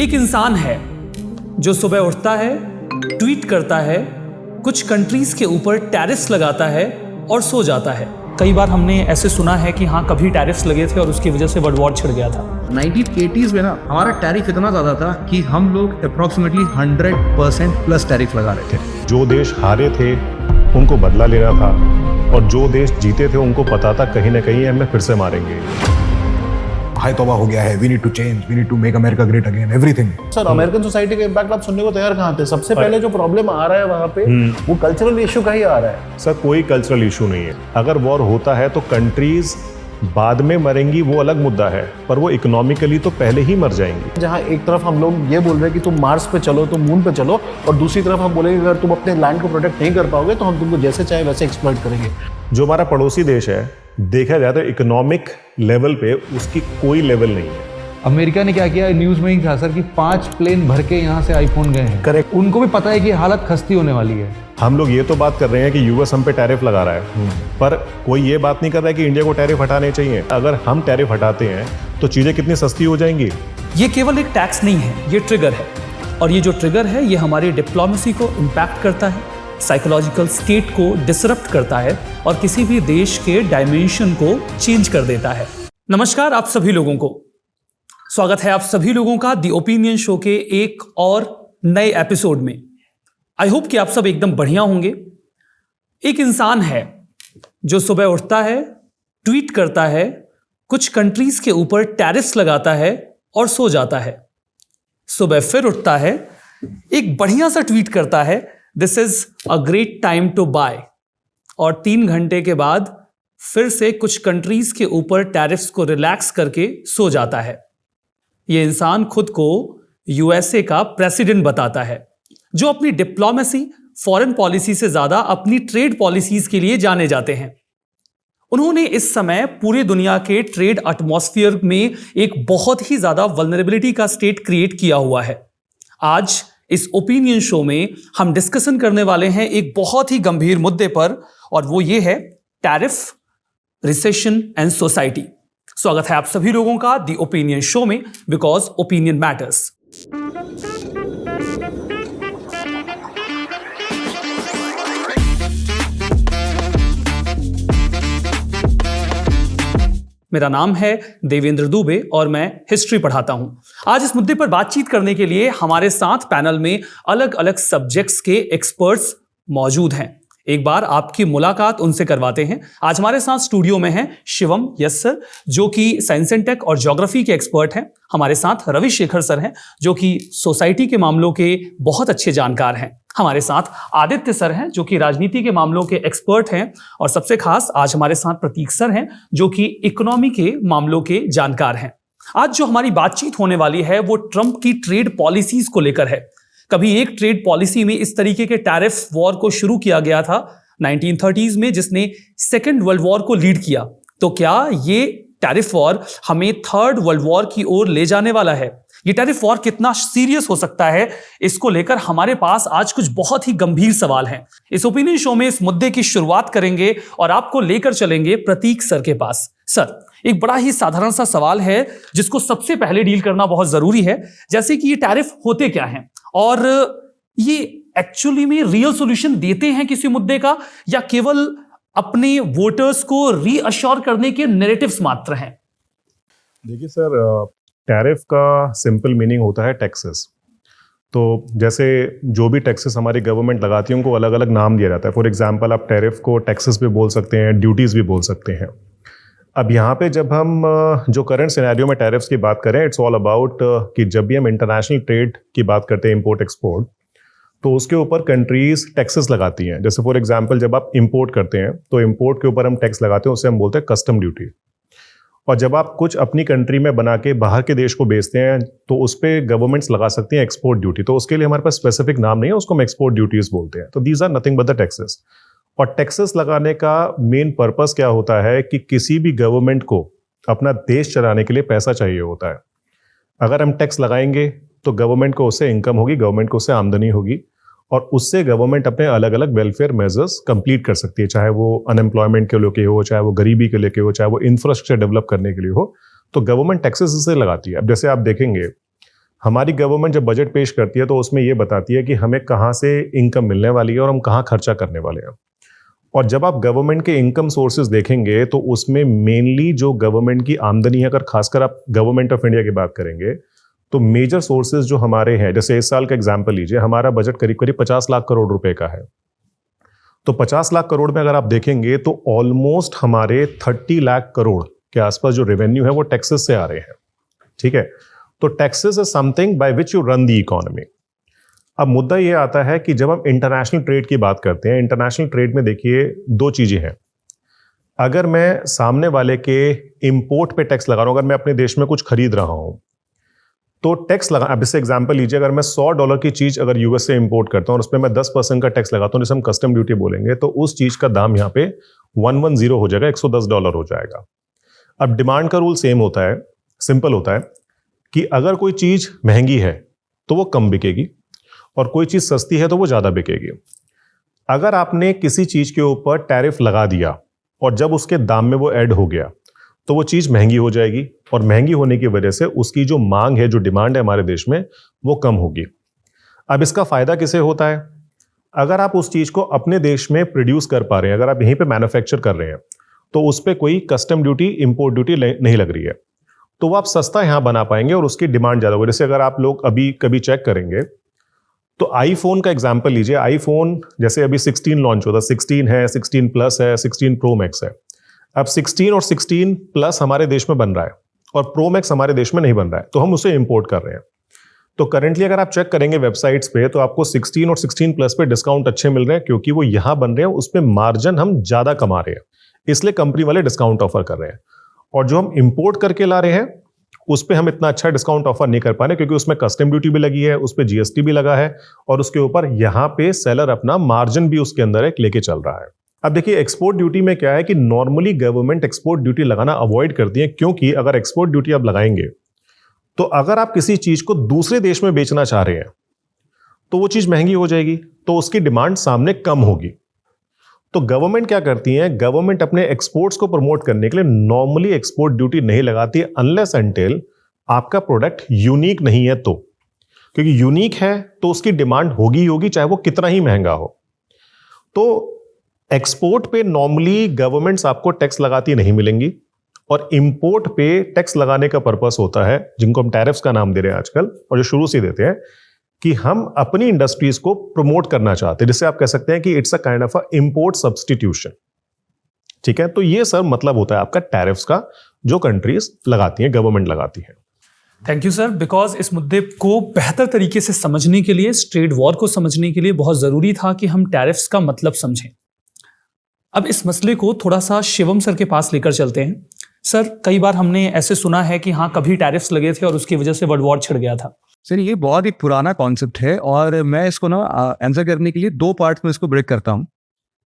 एक इंसान है जो सुबह उठता है, ट्वीट करता है, कुछ कंट्रीज के ऊपर टैरिफ्स लगाता है और सो जाता है। कई बार हमने ऐसे सुना है कि हाँ कभी टैरिफ्स लगे थे और उसकी वजह से वर्ल्ड वॉर छिड़ गया था। 1980s में ना हमारा टैरिफ इतना ज़्यादा था कि हम लोग अप्रॉक्सीमेटली 100% प्लस टैरिफ लगा रहे थे। जो देश हारे थे उनको बदला लेना था और जो देश जीते थे उनको पता था कहीं ना कहीं हमें फिर से मारेंगे। हाय तौबा हो गया है, we need to change, we need to make America great again, everything. Sir American society का इम्पैक्ट आप सुनने को तैयार कहाँ थे? सबसे पहले जो प्रॉब्लम आ रहा है वहाँ पे वो कल्चरल इशू का ही आ रहा है। सर कोई कल्चरल इशू नहीं है। अगर वॉर होता है तो कंट्रीज बाद में मरेंगी, वो अलग मुद्दा है, पर वो इकोनॉमिकली तो पहले ही मर जाएंगी। जहाँ एक तरफ हम लोग ये बोल रहे हैं कि तुम मार्स पे चलो, तुम मून पे चलो, और दूसरी तरफ हम बोलेंगे अगर तुम अपने लैंड को प्रोटेक्ट नहीं कर पाओगे तो हम तुमको जैसे चाहे वैसे एक्सप्लॉइट करेंगे। जो हमारा पड़ोसी देश है, देखा जाए तो इकोनॉमिक लेवल पे उसकी कोई लेवल नहीं है। अमेरिका ने क्या किया, न्यूज़ में ही था सर कि 5 प्लेन भर के यहाँ से आईफोन गए हैं। करेक्ट। उनको भी पता है कि हालत खस्ती होने वाली है। हम लोग ये तो बात कर रहे हैं कि यूएस हम पे टैरिफ लगा रहा है, पर कोई ये बात नहीं कर रहा है कि इंडिया को टैरिफ हटाने चाहिए। अगर हम टैरिफ हटाते हैं तो चीजें कितनी सस्ती हो जाएंगी। ये केवल एक टैक्स नहीं है, ये ट्रिगर है, और ये जो ट्रिगर है ये हमारी डिप्लोमेसी को इम्पैक्ट करता है, साइकोलॉजिकल स्टेट को डिसरप्ट करता है और किसी भी देश के डायमेंशन को चेंज कर देता है। नमस्कार आप सभी लोगों को, स्वागत है आप सभी लोगों का द ओपिनियन शो के एक और नए एपिसोड में। आई होप कि आप सब एकदम बढ़िया होंगे। एक इंसान है जो सुबह उठता है, ट्वीट करता है, कुछ कंट्रीज के ऊपर टैरिफ्स लगाता है और सो जाता है। सुबह फिर उठता है, एक बढ़िया सा ट्वीट करता है, this is a great time to buy, और 3 घंटे के बाद फिर से कुछ कंट्रीज के ऊपर टैरिफ्स को रिलैक्स करके सो जाता है। ये इंसान खुद को यूएसए का प्रेसिडेंट बताता है, जो अपनी डिप्लोमेसी, फॉरेन पॉलिसी से ज्यादा अपनी ट्रेड पॉलिसीज के लिए जाने जाते हैं। उन्होंने इस समय पूरी दुनिया के ट्रेड एटमॉस्फेयर में एक बहुत ही ज्यादा वल्नरेबिलिटी का स्टेट क्रिएट किया हुआ है। आज इस ओपिनियन शो में हम डिस्कशन करने वाले हैं एक बहुत ही गंभीर मुद्दे पर, और वो ये है टैरिफ, रिसेशन एंड सोसाइटी। स्वागत है आप सभी लोगों का द ओपिनियन शो में, बिकॉज ओपिनियन मैटर्स। मेरा नाम है देवेंद्र दुबे और मैं हिस्ट्री पढ़ाता हूं। आज इस मुद्दे पर बातचीत करने के लिए हमारे साथ पैनल में अलग अलग सब्जेक्ट्स के एक्सपर्ट्स मौजूद हैं। एक बार आपकी मुलाकात उनसे करवाते हैं। आज हमारे साथ स्टूडियो में हैं शिवम यस सर, जो कि साइंस एंड टेक और ज्योग्राफी के एक्सपर्ट हैं। हमारे साथ रविशेखर सर हैं, जो कि सोसाइटी के मामलों के बहुत अच्छे जानकार हैं। हमारे साथ आदित्य सर हैं, जो कि राजनीति के मामलों के एक्सपर्ट हैं, और सबसे खास आज हमारे साथ प्रतीक सर हैं, जो कि इकोनॉमी के मामलों के जानकार हैं। आज जो हमारी बातचीत होने वाली है वो ट्रंप की ट्रेड पॉलिसीज को लेकर है। कभी एक ट्रेड पॉलिसी में इस तरीके के टैरिफ वॉर को शुरू किया गया था 1930s में, जिसने सेकेंड वर्ल्ड वॉर को लीड किया। तो क्या ये टैरिफ वॉर हमें थर्ड वर्ल्ड वॉर की ओर ले जाने वाला है? ये टैरिफ वॉर कितना सीरियस हो सकता है, इसको लेकर हमारे पास आज कुछ बहुत ही गंभीर सवाल हैं। इस ओपिनियन शो में इस मुद्दे की शुरुआत करेंगे और आपको लेकर चलेंगे प्रतीक सर के पास। सर, एक बड़ा ही साधारण सा सवाल है जिसको सबसे पहले डील करना बहुत जरूरी है, जैसे कि ये टैरिफ होते क्या हैं और ये एक्चुअली में रियल सॉल्यूशन देते हैं किसी मुद्दे का, या केवल अपने वोटर्स को रीअश्योर करने के नैरेटिव्स मात्र हैं? देखिए सर, टैरिफ का सिंपल मीनिंग होता है टैक्सेस। तो जैसे जो भी टैक्सेस हमारी गवर्नमेंट लगाती है उनको अलग अलग नाम दिया जाता है। फॉर एग्जांपल आप टैरिफ को टैक्सेस भी बोल सकते हैं, ड्यूटीज़ भी बोल सकते हैं। अब यहाँ पे जब हम जो करंट सिनेरियो में टैरिफ्स की बात करें, इट्स ऑल अबाउट कि जब भी हम इंटरनेशनल ट्रेड की बात करते हैं, इंपोर्ट एक्सपोर्ट, तो उसके ऊपर कंट्रीज टैक्सेस लगाती हैं। जैसे फॉर एग्जांपल जब आप इंपोर्ट करते हैं तो इंपोर्ट के ऊपर हम टैक्स लगाते हैं, उसे हम बोलते हैं कस्टम ड्यूटी। और जब आप कुछ अपनी कंट्री में बना के बाहर के देश को बेचते हैं तो उस पर गवर्नमेंट्स लगा सकती हैं एक्सपोर्ट ड्यूटी। तो उसके लिए हमारे पास स्पेसिफिक नाम नहीं है, उसको हम एक्सपोर्ट ड्यूटीज बोलते हैं। तो these are nothing but the taxes. और टैक्सेस लगाने का मेन पर्पस क्या होता है कि किसी भी गवर्नमेंट को अपना देश चलाने के लिए पैसा चाहिए होता है। अगर हम टैक्स लगाएंगे तो गवर्नमेंट को उससे इनकम होगी, गवर्नमेंट को उससे आमदनी होगी, और उससे गवर्नमेंट अपने अलग अलग वेलफेयर मेजर्स कंप्लीट कर सकती है, चाहे वो अनएम्प्लॉयमेंट के लिए हो, चाहे वो गरीबी के लिए हो, चाहे वो इंफ्रास्ट्रक्चर डेवलप करने के लिए हो। तो गवर्नमेंट टैक्सेस इससे लगाती है। अब जैसे आप देखेंगे हमारी गवर्नमेंट जब बजट पेश करती है तो उसमें ये बताती है कि हमें कहाँ से इनकम मिलने वाली है और हम कहाँ खर्चा करने वाले हैं। और जब आप गवर्नमेंट के इनकम सोर्सेज देखेंगे तो उसमें मेनली जो गवर्नमेंट की आमदनी है, अगर खासकर आप गवर्नमेंट ऑफ इंडिया की बात करेंगे तो मेजर सोर्सेज जो हमारे हैं, जैसे इस साल का एग्जाम्पल लीजिए, हमारा बजट करीब करीब 50 लाख करोड़ रुपए का है। तो 50 लाख करोड़ में अगर आप देखेंगे तो ऑलमोस्ट हमारे 30 लाख करोड़ के आसपास जो रेवेन्यू है वो टैक्सेस से आ रहे हैं। ठीक है, तो taxes is something by which you run the economy. अब मुद्दा ये आता है कि जब हम इंटरनेशनल ट्रेड की बात करते हैं, इंटरनेशनल ट्रेड में देखिए दो चीजें हैं। अगर मैं सामने वाले के इंपोर्ट पे टैक्स लगा रहा हूं, अगर मैं अपने देश में कुछ खरीद रहा हूं तो टैक्स लगा, अब इससे एग्जांपल लीजिए, अगर मैं $100 की चीज अगर यूएस से इंपोर्ट करता हूं और उस पर मैं 10% का टैक्स लगाता हूं, जिसे हम कस्टम ड्यूटी बोलेंगे, तो उस चीज का दाम यहाँ पे 110 हो जाएगा, $110 हो जाएगा। अब डिमांड का रूल सेम होता है, सिंपल होता है कि अगर कोई चीज महंगी है तो वो कम बिकेगी और कोई चीज सस्ती है तो वो ज्यादा बिकेगी। अगर आपने किसी चीज के ऊपर टैरिफ लगा दिया और जब उसके दाम में वो ऐड हो गया तो वो चीज महंगी हो जाएगी और महंगी होने की वजह से उसकी जो मांग है, जो डिमांड है हमारे देश में, वो कम होगी। अब इसका फायदा किसे होता है? अगर आप उस चीज को अपने देश में प्रोड्यूस कर पा रहे हैं, अगर आप यहीं पे मैन्युफैक्चर कर रहे हैं, तो उस पर कोई कस्टम ड्यूटी, इंपोर्ट ड्यूटी नहीं लग रही है, तो वो आप सस्ता यहां बना पाएंगे और उसकी डिमांड ज्यादा होगी। जैसे अगर आप लोग अभी कभी चेक करेंगे तो आईफोन का एग्जांपल लीजिए। आईफोन जैसे अभी 16 लॉन्च होता है, 16 है, 16 प्लस है, 16 प्रो मैक्स है। अब 16 और 16 प्लस हमारे देश में बन रहा है और प्रो मैक्स हमारे देश में नहीं बन रहा है, तो हम उसे इंपोर्ट कर रहे हैं। तो करंटली अगर आप चेक करेंगे वेबसाइट्स पे तो आपको 16 और 16 प्लस पे डिस्काउंट अच्छे मिल रहे हैं, क्योंकि वो यहां बन रहे हैं, उस पर मार्जिन हम ज्यादा कमा रहे हैं, इसलिए कंपनी वाले डिस्काउंट ऑफर कर रहे हैं। और जो हम इंपोर्ट करके ला रहे हैं उस पर हम इतना अच्छा डिस्काउंट ऑफर नहीं कर पा रहे, क्योंकि उसमें कस्टम ड्यूटी भी लगी है, उस पर जीएसटी भी लगा है और उसके ऊपर यहाँ पे सेलर अपना मार्जिन भी उसके अंदर एक लेके चल रहा है। अब देखिए एक्सपोर्ट ड्यूटी में क्या है कि नॉर्मली गवर्नमेंट एक्सपोर्ट ड्यूटी लगाना अवॉइड करती है, क्योंकि अगर एक्सपोर्ट ड्यूटी आप लगाएंगे तो अगर आप किसी चीज को दूसरे देश में बेचना चाह रहे हैं तो वो चीज महंगी हो जाएगी, तो उसकी डिमांड सामने कम होगी। तो गवर्नमेंट क्या करती है, गवर्नमेंट अपने एक्सपोर्ट्स को प्रमोट करने के लिए नॉर्मली एक्सपोर्ट ड्यूटी नहीं लगाती है, अनलेस अनटिल आपका प्रोडक्ट यूनिक नहीं है तो। क्योंकि यूनिक है तो उसकी डिमांड होगी, चाहे वो कितना ही महंगा हो। तो एक्सपोर्ट पे नॉर्मली गवर्नमेंट्स आपको टैक्स लगाती नहीं मिलेंगी, और इंपोर्ट पे टैक्स लगाने का पर्पस होता है, जिनको हम टैरिफ्स का नाम दे रहे हैं आजकल और जो शुरू से देते हैं, कि हम अपनी इंडस्ट्रीज को प्रमोट करना चाहते हैं, जिससे आप कह सकते हैं कि it's a kind of a import substitution. ठीक है, तो ये सर मतलब होता है आपका टैरिफ्स का, जो कंट्रीज लगाती हैं, गवर्नमेंट लगाती है। थैंक यू सर, बिकॉज इस मुद्दे को बेहतर तरीके से समझने के लिए, इस ट्रेड वॉर को समझने के लिए बहुत ज़रूरी था कि हम टैरिफ्स का मतलब समझें। अब इस मसले को थोड़ा सा शिवम सर के पास लेकर चलते हैं। सर, कई बार हमने ऐसे सुना है कि हाँ, कभी टैरिफ्स लगे थे और उसकी वजह से वर्ल्ड वॉर छिड़ गया था। सर, ये बहुत ही पुराना कॉन्सेप्ट है और मैं इसको ना आंसर करने के लिए दो पार्ट्स में इसको ब्रेक करता हूँ।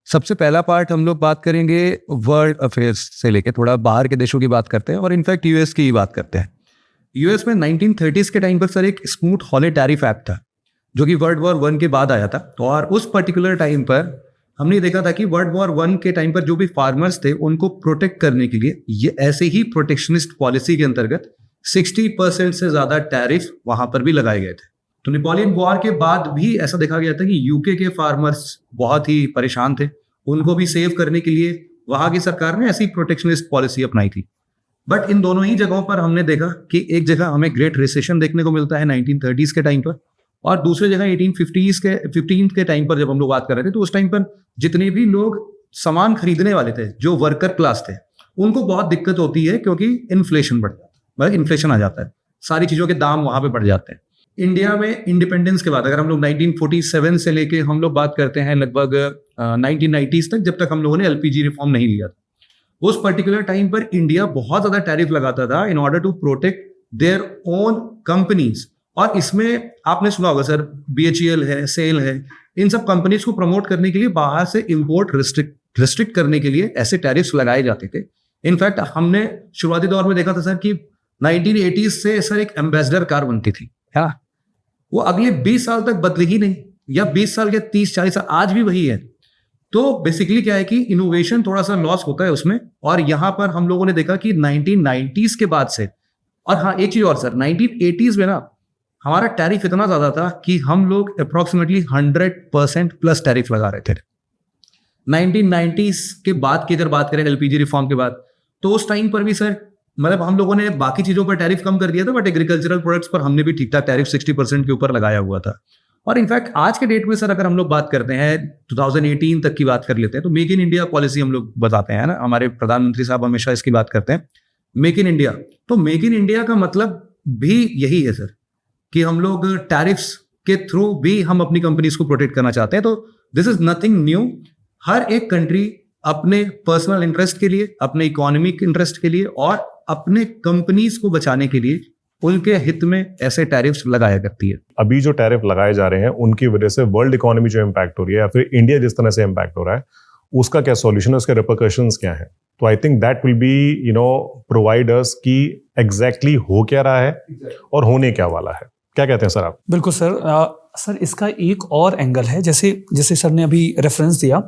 सबसे पहला पार्ट हम लोग बात करेंगे वर्ल्ड अफेयर्स से लेके थोड़ा बाहर के देशों की बात करते हैं और इनफैक्ट यूएस की ही बात करते हैं। यूएस में 1930s के टाइम पर सर एक स्मूथ हॉले टैरिफ एक्ट था, जो कि वर्ल्ड वॉर 1 के बाद आया था। तो और उस पर्टिकुलर टाइम पर हमने देखा था कि वर्ल्ड वॉर 1 के टाइम पर जो भी फार्मर्स थे उनको प्रोटेक्ट करने के लिए ये ऐसे ही प्रोटेक्शनिस्ट पॉलिसी के अंतर्गत 60% से ज्यादा टैरिफ वहां पर भी लगाए गए थे। तो नेपोलियन वॉर के बाद भी ऐसा देखा गया था कि यूके के फार्मर्स बहुत ही परेशान थे, उनको भी सेव करने के लिए वहां की सरकार ने ऐसी प्रोटेक्शनिस्ट पॉलिसी अपनाई थी। बट इन दोनों ही जगहों पर हमने देखा कि एक जगह हमें ग्रेट रिसेशन देखने को मिलता है 1930s के टाइम पर, और दूसरी जगह 1850s के टाइम पर जब हम लोग बात कर रहे थे, तो उस टाइम पर जितने भी लोग सामान खरीदने वाले थे, जो वर्कर क्लास थे, उनको बहुत दिक्कत होती है, क्योंकि इन्फ्लेशन बढ़ जाता है, मतलब इन्फ्लेशन आ जाता है, सारी चीज़ों के दाम वहाँ पे बढ़ जाते हैं। इंडिया में इंडिपेंडेंस के बाद अगर हम लोग 1947 से लेके हम लोग बात करते हैं लगभग 1990s तक, जब तक हम लोगों ने LPG रिफॉर्म नहीं लिया था, उस पर्टिकुलर टाइम पर इंडिया बहुत ज़्यादा टैरिफ लगाता था in order to protect their own companies. और इसमें आपने सुना होगा सर, BHEL है, सेल है, इन सब कंपनीज को प्रमोट करने के लिए बाहर से इंपोर्ट रिस्ट्रिक्ट करने के लिए ऐसे टैरिफ्स लगाए जाते थे। इनफैक्ट हमने शुरुआती दौर में देखा था सर कि 1980s से सर एक एम्बेसडर कार बनती थी, हाँ, वो अगले 20 साल तक बदली ही नहीं, या 20 साल या 30-40 साल आज भी वही है। तो बेसिकली क्या है कि इनोवेशन थोड़ा सा लॉस होता है उसमें, और यहाँ पर हम लोगों ने देखा कि 1990s के बाद से, और हाँ एक चीज और सर, 1980s में ना हमारा टैरिफ इतना ज़्यादा था कि हम लोग अप्रॉक्सीमेटली 100% प्लस टैरिफ लगा रहे थे 1990s के बाद की अगर बात करें, एलपीजी रिफॉर्म के बाद, तो उस टाइम पर भी सर मतलब हम लोगों ने बाकी चीज़ों पर टैरिफ कम कर दिया था, बट एग्रीकल्चरल प्रोडक्ट्स पर हमने भी ठीक ठाक टैरिफ 60% के ऊपर लगाया हुआ था। और इनफैक्ट आज के डेट में सर अगर हम लोग बात करते हैं 2018 तक की बात कर लेते हैं, तो मेक इन इंडिया पॉलिसी हम लोग बताते हैं ना, हमारे प्रधानमंत्री साहब हमेशा इसकी बात करते हैं, मेक इन इंडिया। तो मेक इन इंडिया का मतलब भी यही है सर कि हम लोग टैरिफ्स के थ्रू भी हम अपनी कंपनीज को प्रोटेक्ट करना चाहते हैं। तो दिस इज नथिंग न्यू। हर एक कंट्री अपने पर्सनल इंटरेस्ट के लिए, अपने इकोनॉमिक इंटरेस्ट के लिए और अपने कंपनीज को बचाने के लिए उनके हित में ऐसे टैरिफ्स लगाया करती है। अभी जो टैरिफ लगाए जा रहे हैं उनकी वजह से वर्ल्ड इकोनॉमी जो इम्पैक्ट हो रही है या फिर इंडिया जिस तरह से इम्पैक्ट हो रहा है, उसका क्या सॉल्यूशन है, उसके रिपरकशंस क्या है? तो I think that will be provide us कि एग्जैक्टली हो क्या रहा है और होने क्या वाला है। क्या कहते हैं सर आप? बिल्कुल सर। सर इसका एक और एंगल है, जैसे सर ने अभी रेफरेंस दिया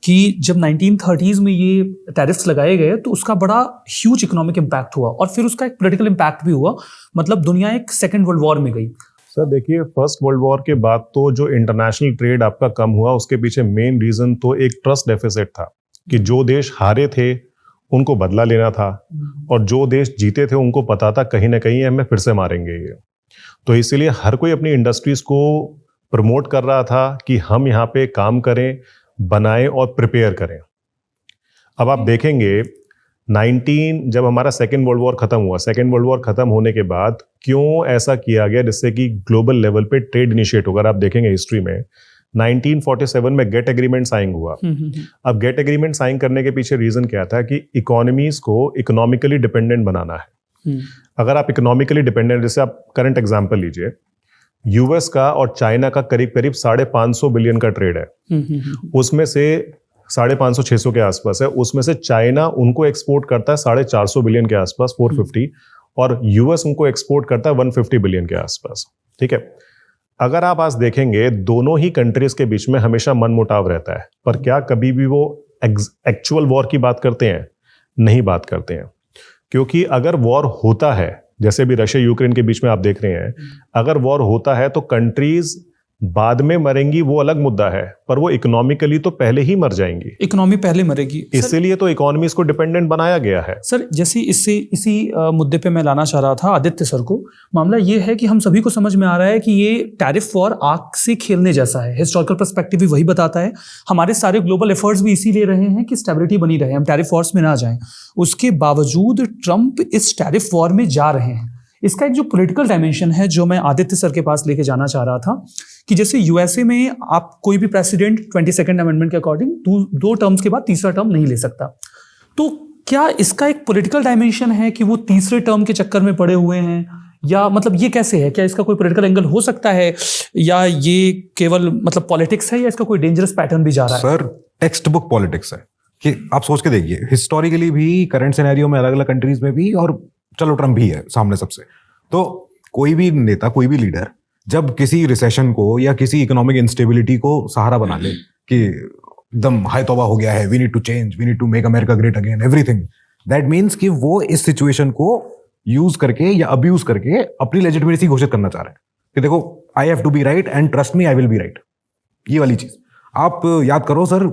कि जब 1930s में ये टैरिफ्स लगाए गए तो उसका बड़ा ह्यूज इकोनॉमिक इम्पैक्ट हुआ और फिर उसका एक पॉलिटिकल इम्पैक्ट भी हुआ, मतलब दुनिया एक सेकेंड वर्ल्ड वॉर में गई। सर देखिए, फर्स्ट वर्ल्ड वॉर के बाद तो जो इंटरनेशनल ट्रेड आपका कम हुआ, उसके पीछे मेन रीजन तो एक ट्रस्ट डेफिसिट था कि जो देश हारे थे उनको बदला लेना था और जो देश जीते थे उनको पता था कहीं ना कहीं हमें फिर से मारेंगे ये। तो इसीलिए हर कोई अपनी इंडस्ट्रीज को प्रमोट कर रहा था कि हम यहाँ पे काम करें, बनाएं और प्रिपेयर करें। अब आप देखेंगे जब हमारा सेकेंड वर्ल्ड वॉर खत्म हुआ, सेकेंड वर्ल्ड वॉर खत्म होने के बाद क्यों ऐसा किया गया जिससे कि ग्लोबल लेवल पे ट्रेड इनिशिएट होगा। आप देखेंगे हिस्ट्री में 1947 में गेट एग्रीमेंट साइन हुआ। अब गेट एग्रीमेंट साइन करने के पीछे रीजन क्या था कि इकोनॉमीज को इकोनॉमिकली डिपेंडेंट बनाना है। अगर आप इकोनॉमिकली डिपेंडेंट, जैसे आप करंट एग्जांपल लीजिए, यूएस का और चाइना का करीब करीब 550 बिलियन का ट्रेड है। उसमें से 550-600 के आसपास है, उसमें से चाइना उनको एक्सपोर्ट करता है 450 बिलियन के आसपास, 450, और यूएस उनको एक्सपोर्ट करता है 150 बिलियन के आसपास। ठीक है, अगर आप आज देखेंगे दोनों ही कंट्रीज के बीच में हमेशा मनमुटाव रहता है, पर क्या कभी भी वो एक्चुअल वॉर की बात करते हैं? नहीं बात करते हैं। क्योंकि अगर वॉर होता है, जैसे भी रशिया यूक्रेन के बीच में आप देख रहे हैं, अगर वॉर होता है तो कंट्रीज बाद में मरेंगी, वो अलग मुद्दा है, पर वो इकोनॉमिकली तो पहले ही मर जाएंगी। इकोनॉमी पहले मरेगी, इसीलिए तो इकोनॉमीज को डिपेंडेंट बनाया गया है। सर जैसे इसी मुद्दे पे मैं लाना चाह रहा था आदित्य सर को। मामला ये है कि हम सभी को समझ में आ रहा है कि ये टैरिफ वॉर आग से खेलने जैसा है। हिस्टोरिकल पर्सपेक्टिव भी वही बताता है। हमारे सारे ग्लोबल एफर्ट्स भी इसी ले रहे हैं कि स्टेबिलिटी बनी रहे, हम टैरिफ वॉर्स में ना जाएं। उसके बावजूद ट्रंप इस टैरिफ वॉर में जा रहे हैं। इसका एक जो पॉलिटिकल डायमेंशन है जो मैं आदित्य सर के पास लेके जाना चाह रहा था कि जैसे यूएसए में आप कोई भी प्रेसिडेंट 22nd अमेंडमेंट के अकॉर्डिंग दो टर्म्स के बाद तीसरा टर्म नहीं ले सकता। तो क्या इसका एक पॉलिटिकल डायमेंशन है कि वो तीसरे टर्म के चक्कर में पड़े हुए हैं, या मतलब ये कैसे है? क्या इसका कोई पॉलिटिकल एंगल हो सकता है, या ये केवल मतलब पॉलिटिक्स है, या इसका कोई डेंजरस पैटर्न भी जा रहा है? सर टेक्स्ट बुक पॉलिटिक्स है कि आप सोच के देखिए, हिस्टोरिकली भी, करंट सिनेरियो में, अलग अलग कंट्रीज में भी, और चलो ट्रम्प भी है सामने सबसे। तो कोई भी नेता, कोई भी लीडर जब किसी रिसेशन को या किसी इकोनॉमिक इंस्टेबिलिटी को सहारा बना ले कि एकदम हाय तौबा हो गया है, we need to change, we need to make America great again, everything, that means कि वो इस सिचुएशन को यूज करके या अब्यूज करके अपनी लेजिटिमेसी घोषित करना चाह रहे हैं कि देखो I have to be right and trust me I will be right. ये वाली चीज आप याद करो सर,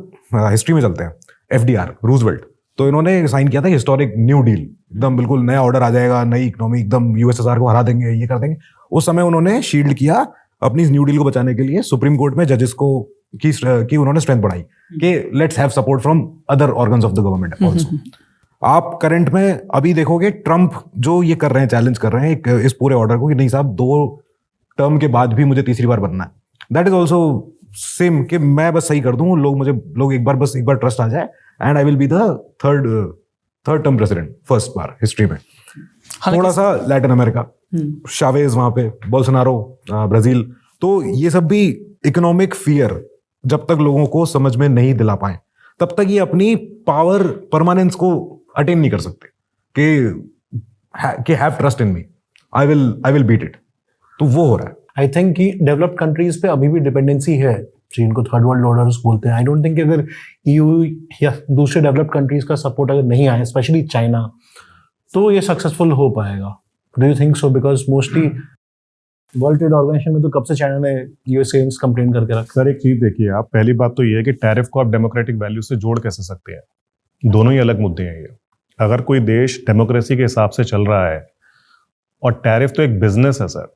हिस्ट्री में चलते हैं, FDR रूजवेल्ट, तो इन्होंने साइन किया था हिस्टोरिक न्यू डील, एकदम बिल्कुल नया ऑर्डर आ जाएगा, नई इकोनॉमी, एकदम USSR को हरा देंगे, ये कर देंगे। उस समय उन्होंने शील्ड किया अपनी न्यू डील को बचाने के लिए, सुप्रीम कोर्ट में जजेस को की उन्होंने स्ट्रेंथ बढ़ाई कि let's have support from other organs of the government also. आप करंट में अभी देखोगे ट्रंप जो ये कर रहे हैं, चैलेंज कर रहे हैं इस पूरे ऑर्डर को कि नहीं साहब 2 टर्म के बाद भी मुझे तीसरी बार बनना है। दैट इज ऑल्सो सेम कि मैं बस सही कर दूं, लोग एक बार ट्रस्ट आ जाए and I will be the third term president, first bar history में। थोड़ा सा लैटिन अमेरिका, शावेज वहां पे, बोल्सोनारो ब्राजील, तो ये सब भी इकोनॉमिक फियर जब तक लोगों को समझ में नहीं दिला पाए तब तक ये अपनी पावर परमानेंस को अटेन नहीं कर सकते कि have trust in me, I will beat it. तो वो हो रहा है। आई थिंक कि डेवलप्ड कंट्रीज पे अभी भी डिपेंडेंसी है, जिनको थर्ड वर्ल्ड ऑर्डर्स बोलते हैं। आई डोंट थिंक कि अगर EU या दूसरे डेवलप्ड कंट्रीज का सपोर्ट अगर नहीं आए, स्पेशली चाइना, तो ये सक्सेसफुल हो पाएगा। Do you think so? Because mostly world trade organization में तो कब से चाइना ने यूएस से कंप्लेन करके रखा। सर एक चीज देखिए आप, पहली बात तो ये है कि टैरिफ को आप डेमोक्रेटिक वैल्यू से जोड़ कैसे सकते हैं, दोनों ही अलग मुद्दे हैं ये। अगर कोई देश डेमोक्रेसी के हिसाब से चल रहा है और टैरिफ तो एक बिजनेस है सर,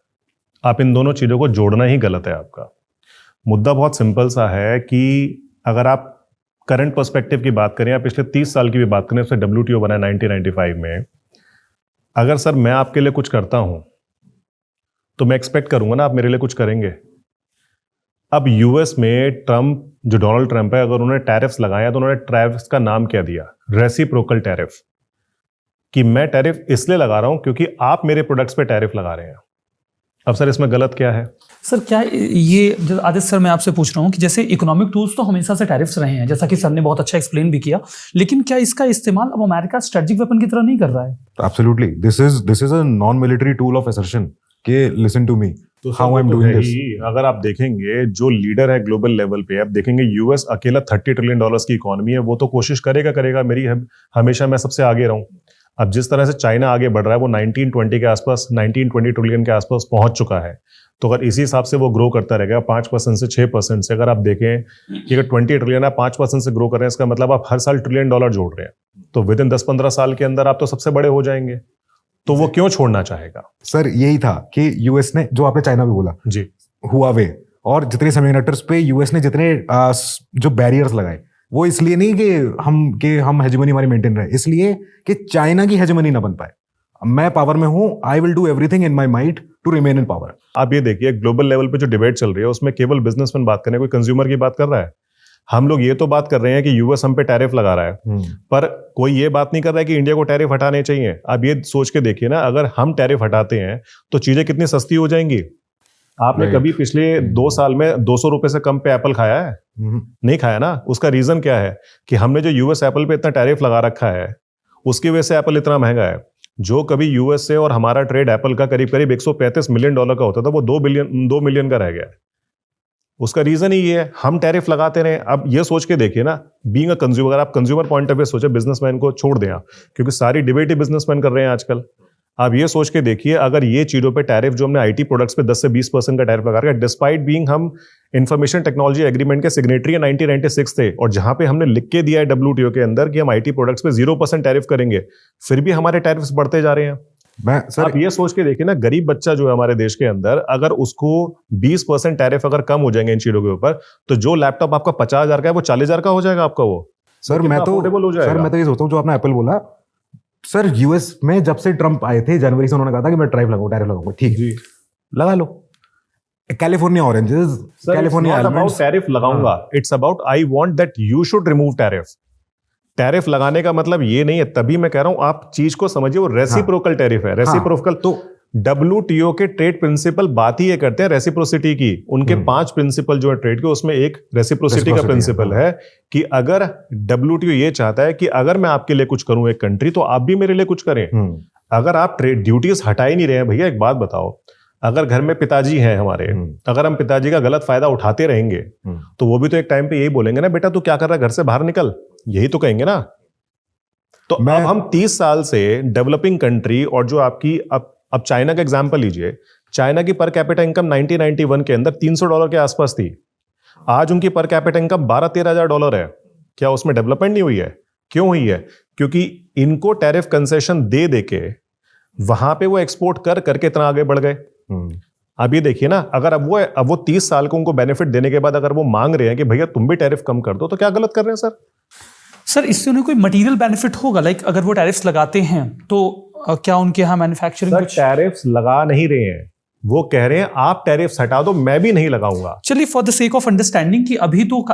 आप इन दोनों चीजों को जोड़ना ही गलत है आपका। मुद्दा बहुत सिंपल सा है कि अगर आप करंट पर्सपेक्टिव की बात करें या पिछले 30 साल की भी बात करें, उससे WTO बना 1995 में, अगर सर मैं आपके लिए कुछ करता हूं तो मैं एक्सपेक्ट करूंगा ना आप मेरे लिए कुछ करेंगे। अब यूएस में ट्रंप, जो डोनाल्ड ट्रंप है, अगर उन्होंने टैरिफ्स लगाया तो उन्होंने टैरिफ्स का नाम क्या दिया, रेसिप्रोकल टैरिफ, कि मैं टैरिफ इसलिए लगा रहा हूं क्योंकि आप मेरे प्रोडक्ट्स पे टैरिफ लगा रहे हैं। अब सर इसमें गलत क्या है? सर क्या ये जो आदित्य सर मैं आपसे पूछ रहा हूँ कि जैसे इकोनॉमिक टूल्स तो हमेशा से टैरिफ्स रहे हैं, जैसा कि सर ने बहुत अच्छा एक्सप्लेन भी किया, लेकिन क्या इसका इस्तेमाल अब अमेरिका स्ट्रेटेजिक वेपन की तरह नहीं कर रहा है? Absolutely, this is a non military tool of assertion के लिसन टू मी तो how I am doing this. अगर आप देखेंगे जो लीडर है ग्लोबल लेवल पे, आप देखेंगे यूएस अकेला $30 ट्रिलियन की इकोनॉमी है, वो तो कोशिश करेगा मेरी हमेशा मैं सबसे आगे रहूं। अब जिस तरह से चाइना आगे बढ़ रहा है वो 1920 के आसपास 19-20 ट्रिलियन के आसपास पहुंच चुका है। तो अगर इसी हिसाब से वो ग्रो करता रहेगा 5% से 6% से, अगर आप देखें कि अगर 20 ट्रिलियन आप 5% से ग्रो कर रहे हैं, इसका मतलब आप हर साल $1 ट्रिलियन जोड़ रहे हैं, तो विद इन 10-15 साल के अंदर आप तो सबसे बड़े हो जाएंगे। तो वो क्यों छोड़ना चाहेगा? सर यही था कि यूएस ने, जो आपने चाइना भी बोला, जी, हुआवे और जितने सेमीकंडक्टर्स पे यूएस ने जितने जो बैरियर्स लगाए, वो इसलिए नहीं कि हम हेजेमनी हमारी मेंटेन रहे, इसलिए कि चाइना की हेजेमनी ना बन पाए। मैं पावर में हूं, I will do everything in my might to remain in power. आप ये देखिए ग्लोबल लेवल पे जो डिबेट चल रही है उसमें केवल बिजनेसमैन बात कर रहे हैं, कोई कंज्यूमर की बात कर रहा है? हम लोग ये तो बात कर रहे हैं कि यूएस हम पे टैरिफ लगा रहा है, पर कोई ये बात नहीं कर रहा है कि इंडिया को टैरिफ हटाने चाहिए। आप ये सोच के देखिए ना, अगर हम टैरिफ हटाते हैं तो चीजें कितनी सस्ती हो जाएंगी। आपने कभी पिछले 2 साल में 200 रुपए से कम पे एप्पल खाया है? नहीं खाया ना। उसका रीजन क्या है कि हमने जो यूएस एप्पल पे इतना टैरिफ लगा रखा है, उसकी वजह से एप्पल इतना महंगा है। जो कभी यूएस से और हमारा ट्रेड एप्पल का करीब करीब $135 मिलियन का होता था, वो 2 मिलियन का रह गया है। उसका रीजन ही ये है, हम टैरिफ लगाते रहे। अब ये सोच के देखिए ना, बीइंग अ कंज्यूमर, अगर आप कंज्यूमर पॉइंट ऑफ व्यू सोचे, बिजनेसमैन को छोड़ दें आप, क्योंकि सारी डिबेट ही बिजनेसमैन कर रहे हैं आजकल। आप ये सोच के देखिए, अगर ये चीजों पे टैरिफ जो हमने आईटी प्रोडक्ट्स पे 10 से 20% का टैरिफ लगा रखा है, डिस्पाइट बीइंग हम इंफॉर्मेशन टेक्नोलॉजी एग्रीमेंट के सिग्नेटरी 1996 थे, और जहां पे हमने लिख के दिया है WTO के अंदर कि हम आईटी प्रोडक्ट्स पे 0% टैरिफ करेंगे, फिर भी हमारे टैरिफ्स बढ़ते जा रहे हैं। आप ये सोच के देखिए ना, गरीब बच्चा जो है हमारे देश के अंदर, अगर उसको 20% टैरिफ अगर कम हो जाएंगे इन चीजों के ऊपर, तो जो लैपटॉप आपका 50,000 का है वो 40,000 का हो जाएगा आपका। वो सर मैं तो ये सोचता हूँ, जो आपने एप्पल बोला, सर यूएस में जब से ट्रंप आए थे जनवरी से, उन्होंने कहा था कि मैं टैरिफ लगाऊंगा, ठीक है लगा लो। California oranges, California almonds, tariff लगाऊंगा, it's about I want that you should remove tariff. Tariff लगाने का मतलब ये नहीं है, तभी मैं कह रहा हूं आप चीज को समझिए, वो रेसिप्रोकल टैरिफ है। रेसिप्रोकल तो WTO के ट्रेड प्रिंसिपल बात ही ये करते हैं रेसिप्रोसिटी की। उनके 5 प्रिंसिपल जो है ट्रेड के, उसमें एक रेसिप्रोसिटी का प्रिंसिपल है कि अगर WTO ये चाहता है कि अगर मैं आपके लिए कुछ करूं एक कंट्री, तो आप भी मेरे लिए कुछ करें। अगर आप ट्रेड ड्यूटीज हटा ही नहीं रहे हैं, भैया एक बात बताओ, अगर घर में पिताजी हैं हमारे, अगर हम पिताजी का गलत फायदा उठाते रहेंगे, तो वो भी तो एक टाइम पे यही बोलेंगे ना, बेटा तू क्या कर रहा है, घर से बाहर निकल, यही तो कहेंगे ना। तो अब हम 30 साल से डेवलपिंग कंट्री, और जो आपकी अब चाइना का एग्जांपल लीजिए, चाइना की पर कैपिटा इनकम 1991 के अंदर $300 के आसपास थी। आज उनकी पर कैपिटा इनकम $12,000-13,000 है। क्या उसमें डेवलपमेंट नहीं हुई है? क्यों हुई है? क्योंकि इनको टैरिफ कंसेशन दे देके वहां पे वो एक्सपोर्ट करके इतना आगे बढ़ गए। अब ये देखिए ना, अगर अब वो 30 साल को उनको बेनिफिट देने के बाद अगर वो मांग रहे हैं कि भैया तुम भी टैरिफ कम कर दो, तो क्या गलत कर रहे हैं सर? इससे उन्हें कोई मटेरियल बेनिफिट होगा? लाइक अगर वो टैरिफ्स लगाते हैं तो क्या उनके यहाँ मैन्युफैक्चरिंग? टैरिफ्स लगा नहीं रहे हैं, वो कह रहे हैं आप टैरिफ्स हटा दो, मैं भी नहीं लगाऊंगा। चलिए, for the sake of understanding कि अभी तो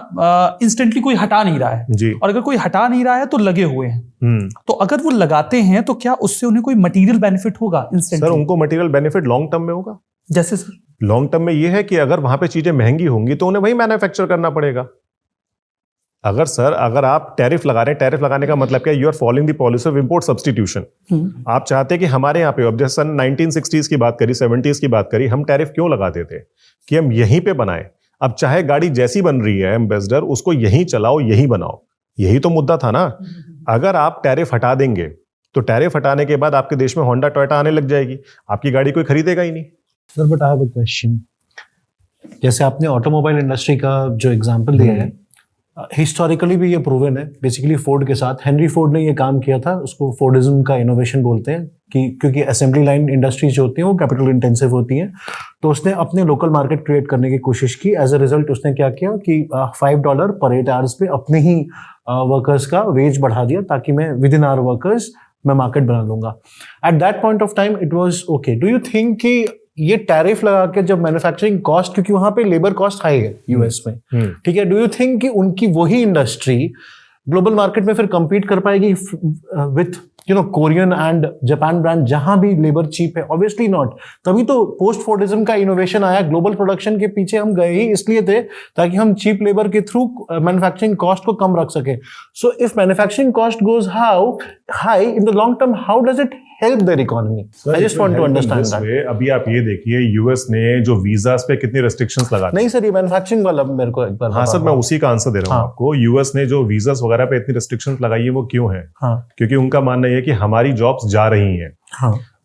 इंस्टेंटली कोई हटा नहीं रहा है जी, और अगर कोई हटा नहीं रहा है तो लगे हुए हैं, तो अगर वो लगाते हैं तो क्या उससे उन्हें कोई मटेरियल बेनिफिट होगा इंस्टेंटली? सर उनको मटेरियल बेनिफिट लॉन्ग टर्म में होगा। जैसे सर? लॉन्ग टर्म में ये है कि अगर वहां पे चीजें महंगी होंगी तो उन्हें वही मैन्युफैक्चर करना पड़ेगा। अगर आप टैरिफ लगा रहे हैं, टैरिफ लगाने का मतलब क्या है? You are following the policy of import substitution. आप चाहते हैं कि हमारे यहाँ पे, अब जैसे सन 1960s की बात करी, 70s की बात करी, हम टैरिफ क्यों लगाते थे कि हम यहीं पे बनाए। अब चाहे गाड़ी जैसी बन रही है एम्बेसडर, उसको यहीं चलाओ, यहीं बनाओ, यही तो मुद्दा था ना। अगर आप टैरिफ हटा देंगे तो टैरिफ हटाने के बाद आपके देश में होंडा टोयोटा आने लग जाएगी, आपकी गाड़ी कोई खरीदेगा ही नहीं। Sir but I have a question. जैसे आपने ऑटोमोबाइल इंडस्ट्री का जो एग्जांपल दिया है, हिस्टोरिकली भी ये प्रूवन है। बेसिकली फोर्ड के साथ हेनरी फोर्ड ने ये काम किया था, उसको फोर्डिज्म का इनोवेशन बोलते हैं कि क्योंकि असेंबली लाइन इंडस्ट्रीज जो होती हैं वो कैपिटल इंटेंसिव होती हैं, तो उसने अपने लोकल मार्केट क्रिएट करने की कोशिश की। एज अ रिजल्ट उसने क्या किया कि $5 पर 8 आवर्स पे अपने ही वर्कर्स का वेज बढ़ा दिया ताकि मैं विद इन आवर वर्कर्स मैं मार्केट बना लूंगा। At that point of time it was okay. Do you think कि ये टैरिफ लगा के जब मैन्युफैक्चरिंग कॉस्ट, क्योंकि वहां पे लेबर कॉस्ट हाई है यूएस में, ठीक है, डू यू थिंक कि उनकी वही इंडस्ट्री ग्लोबल मार्केट में फिर compete कर पाएगी with Korean and Japan brand जहां भी लेबर चीप है? Obviously not. तभी तो पोस्ट फोर्डिज्म का इनोवेशन आया। ग्लोबल प्रोडक्शन के पीछे हम गए ही इसलिए थे ताकि हम चीप लेबर के थ्रू मैन्युफैक्चरिंग कॉस्ट को कम रख सके। So if manufacturing cost goes high in the long term, how does it help their economy? I just want to understand that. अभी आप ये देखिए यूएस ने जो वीजास पे कितनी रेस्ट्रिक्शंस लगा दी। नहीं सर, ये मैन्युफैक्चरिंग वाला मेरे को एक बार। हाँ सर, मैं उसी का आंसर दे रहा हूँ आपको। यूएस ने जो वीजास वगैरह पे इतनी रेस्ट्रिक्शंस लगाई है वो क्यों है? क्योंकि उनका मानना ये है कि हमारी जॉब्स जा रही हैं।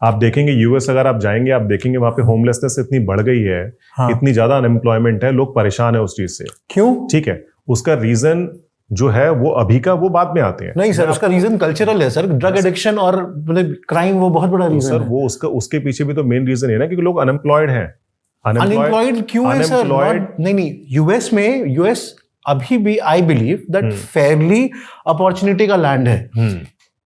आप देखेंगे यूएस अगर आप जाएंगे, आप देखेंगे वहां पे होमलेसनेस इतनी बढ़ गई है, इतनी ज्यादा अनएम्प्लॉयमेंट है, लोग परेशान है उस चीज से। क्यों? ठीक है, उसका रीजन जो है वो अभी का वो बाद में आते हैं। नहीं सर, उसका रीजन कल्चरल है सर। ड्रग एडिक्शन और क्राइम वो बहुत बड़ा रीजन है। वो उसके पीछे भी तो मेन रीजन है ना, क्योंकि लोग अनएम्प्लॉयड हैं। अनएम्प्लॉयड क्यों है सर? नहीं, यूएस अभी भी I believe that fairly opportunity का लैंड है।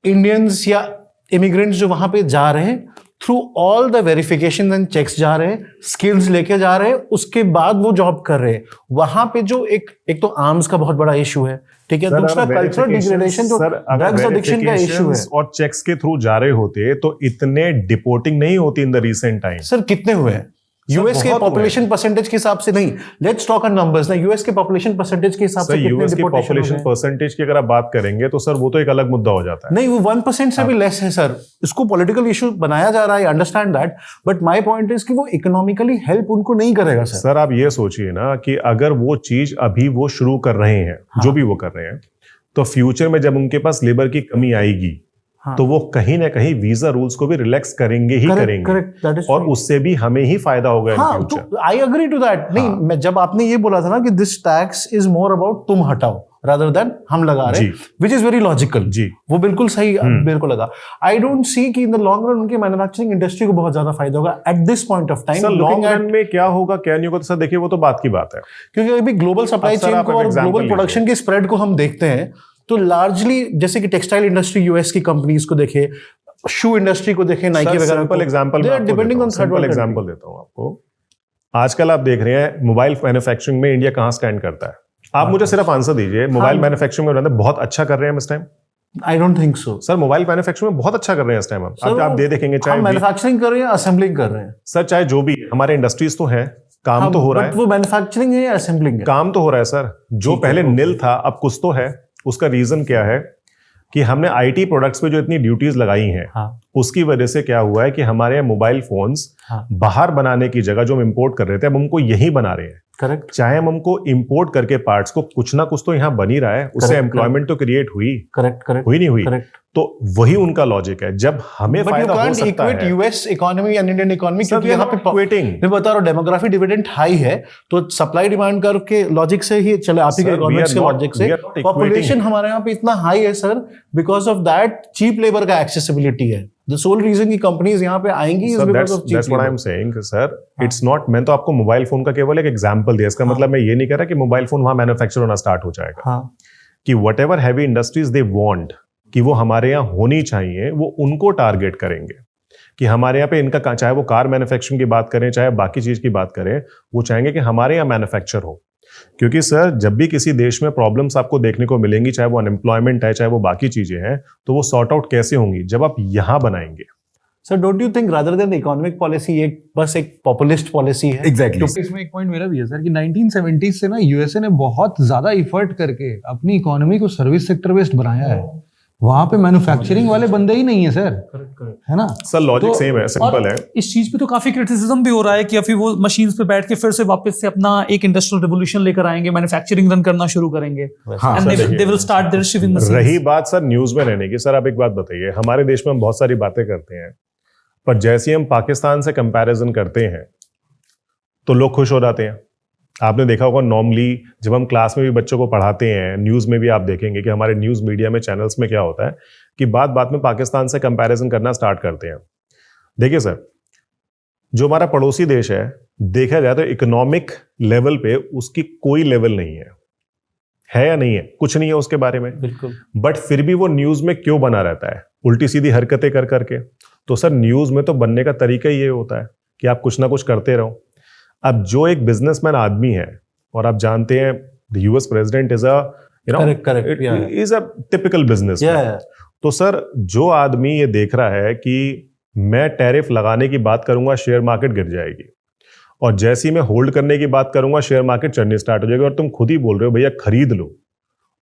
इंडियंस या इमिग्रेंट्स जो वहां पे जा रहे हैं through all the verification and checks जा रहे हैं, स्किल्स लेके जा रहे हैं, उसके बाद वो जॉब कर रहे हैं। वहां पे जो एक तो आर्म्स का बहुत बड़ा इशू है, ठीक है, दूसरा कल्चरल डिग्रेडेशन जो ड्रग्स एडिक्शन का इशू है। और चेक्स के थ्रू जा रहे होते तो इतने डिपोर्टिंग नहीं होती in the recent time. Sir कितने हुए हैं? यूएस के पॉपुलेशन परसेंटेज के हिसाब से नहीं, लेट्स टॉक ऑन नंबर्स ना। यूएस के पॉपुलेशन परसेंटेज के हिसाब से कितने यूएस की पॉपुलेशन परसेंटेज की अगर आप बात करेंगे तो सर वो तो एक अलग मुद्दा हो जाता है। नहीं, वो 1% से भी लेस है सर। इसको पॉलिटिकल इशू बनाया जा रहा है, understand that, but my point is कि वो इकोनॉमिकली हेल्प उनको नहीं करेगा सर। सर आप ये सोचिए ना कि अगर वो चीज अभी वो शुरू कर रहे हैं, जो भी वो कर रहे हैं, तो फ्यूचर में जब उनके पास लेबर की कमी आएगी तो वो कहीं ना कहीं वीजा रूल्स को भी रिलैक्स करेंगे ही करेंगे, और उससे भी हमें ही फायदा होगा इन फ्यूचर। तो आई एग्री टू दैट। नहीं, मैं जब आपने ये बोला था ना कि this tax is more about तुम हटाओ रादर देन हम लगा रहे हैं, विच इज वेरी लॉजिकल जी, वो बिल्कुल सही मेरे को लगा। आई डोंट सी कि इन द लॉन्ग रन उनके मैन्युफैक्चरिंग इंडस्ट्री को बहुत ज्यादा फायदा होगा at this point of time. Long run में क्या होगा क्या नहीं होगा तो सर देखिए वो तो बात की बात है, क्योंकि अभी ग्लोबल सप्लाई चेन को और ग्लोबल प्रोडक्शन के स्प्रेड को हम देखते हैं तो लार्जली जैसे कि टेक्सटाइल इंडस्ट्री यूएस की कंपनीज को देखे, शू इंडस्ट्री को देखे, नाइकी वगैरह। Simple example depending on simple example देता हूं आपको। आजकल आप देख रहे हैं मोबाइल मैन्युफैक्चरिंग में इंडिया कहां स्टैंड करता है? आप मुझे सिर्फ आंसर दीजिए। मोबाइल मैन्युफैक्चरिंग में बहुत अच्छा कर रहे हैं इस time? I don't think so sir. Mobile manufacturing में बहुत अच्छा कर रहे हैं इस टाइम। आप दे देखेंगे, चाहे मैन्युफैक्चरिंग कर रहे हैं, असेंबलिंग कर रहे हैं सर, चाहे जो भी हमारे इंडस्ट्रीज तो है, काम तो हो रहा है। वो मैन्युफैक्चरिंग है या असेंबलिंग है? काम तो हो रहा है सर। जो पहले निल था अब कुछ तो है। उसका रीजन क्या है कि हमने आईटी प्रोडक्ट्स पे जो इतनी ड्यूटीज लगाई हैं, उसकी वजह से क्या हुआ है कि हमारे यहाँ मोबाइल फोन्स बाहर बनाने की जगह जो हम इंपोर्ट कर रहे थे अब हमको यही बना रहे हैं। करेक्ट। चाहे हम हमको इंपोर्ट करके पार्ट्स को कुछ ना कुछ तो यहाँ बन ही रहा है, उससे एम्प्लॉयमेंट तो क्रिएट हुई। करेक्ट हुई नहीं हुई? तो वही उनका लॉजिक है। जब हमें फायदा हो सकता है, US economy and Indian economy, क्योंकि यहाँ पे मैं बता रहा हूँ डेमोग्राफी डिविडेंड हाई है, तो सप्लाई डिमांड कर्व के लॉजिक से ही चले, आप ही के इकोनॉमिक्स के लॉजिक से पॉपुलेशन हमारे यहाँ पे इतना हाई है sir, because of that cheap labour का एक्सेसिबिलिटी है। The sole reason की कंपनीज यहाँ पे आएंगी is because of cheap labor. That's what I'm saying, sir. It's not. मैं तो आपको मोबाइल फोन का केवल एक एग्जांपल दिया। इसका मतलब मैं ये नहीं कह रहा कि मोबाइल फोन वहां मैन्युफैक्चर होना स्टार्ट हो जाएगा। कि whatever heavy industries they want कि वो हमारे यहाँ होनी चाहिए, वो उनको टारगेट करेंगे कि हमारे यहाँ पे इनका, चाहे वो कार मैन्युफैक्चरिंग की बात करें, चाहे बाकी चीज की बात करें, वो चाहेंगे कि हमारे यहाँ मैन्युफैक्चर हो। क्योंकि सर जब भी किसी देश में प्रॉब्लम्स आपको देखने को मिलेंगी, चाहे वो अनएम्प्लॉयमेंट है, चाहे वो बाकी चीजें हैं, तो वो सॉर्ट आउट कैसे होंगी? जब आप यहां बनाएंगे। Sir don't you think rather than economic policy ये बस एक पॉपुलिस्ट पॉलिसी है? एग्जैक्टली। तो इसमें एक पॉइंट मेरा भी है सर कि 1970s से ना यूएसए ने बहुत ज्यादा इफर्ट करके अपनी इकोनॉमी को सर्विस सेक्टर बेस्ड बनाया है। वहां पे मैन्युफैक्चरिंग वाले बंदे ही नहीं है सर, है ना सर? लॉजिक सेम है, सिंपल है। इस चीज पे तो काफी क्रिटिसिज्म भी हो रहा है कि अभी वो मशीन्स पे बैठ के फिर से वापस से अपना एक इंडस्ट्रियल रिवोल्यूशन लेकर आएंगे, मैन्युफैक्चरिंग रन करना शुरू करेंगे, and they will start their shipping machines. रही बात सर न्यूज में रहने की, सर आप एक बात बताइए, हमारे देश में हम बहुत सारी बातें करते हैं, पर जैसे हम पाकिस्तान से कंपैरिजन करते हैं तो लोग खुश हो जाते हैं। आपने देखा होगा नॉर्मली जब हम क्लास में भी बच्चों को पढ़ाते हैं, न्यूज़ में भी आप देखेंगे कि हमारे न्यूज़ मीडिया में चैनल्स में क्या होता है कि बात बात में पाकिस्तान से कंपैरिजन करना स्टार्ट करते हैं। देखिए सर, जो हमारा पड़ोसी देश है, देखा जाए तो इकोनॉमिक लेवल पे उसकी कोई लेवल नहीं है या नहीं है? कुछ नहीं है उसके बारे में। बिल्कुल। बट फिर भी वो न्यूज़ में क्यों बना रहता है? उल्टी सीधी हरकतें कर करके। तो सर न्यूज़ में तो बनने का तरीका ये होता है कि आप कुछ ना कुछ करते रहो। अब जो एक बिजनेसमैन आदमी है, और आप जानते हैं the US president is is a typical business. तो सर जो आदमी ये देख रहा है कि मैं टैरिफ लगाने की बात करूंगा शेयर मार्केट गिर जाएगी, और जैसे ही मैं होल्ड करने की बात करूंगा शेयर मार्केट चढ़नी स्टार्ट हो जाएगी, और तुम खुद ही बोल रहे हो भैया खरीद लो,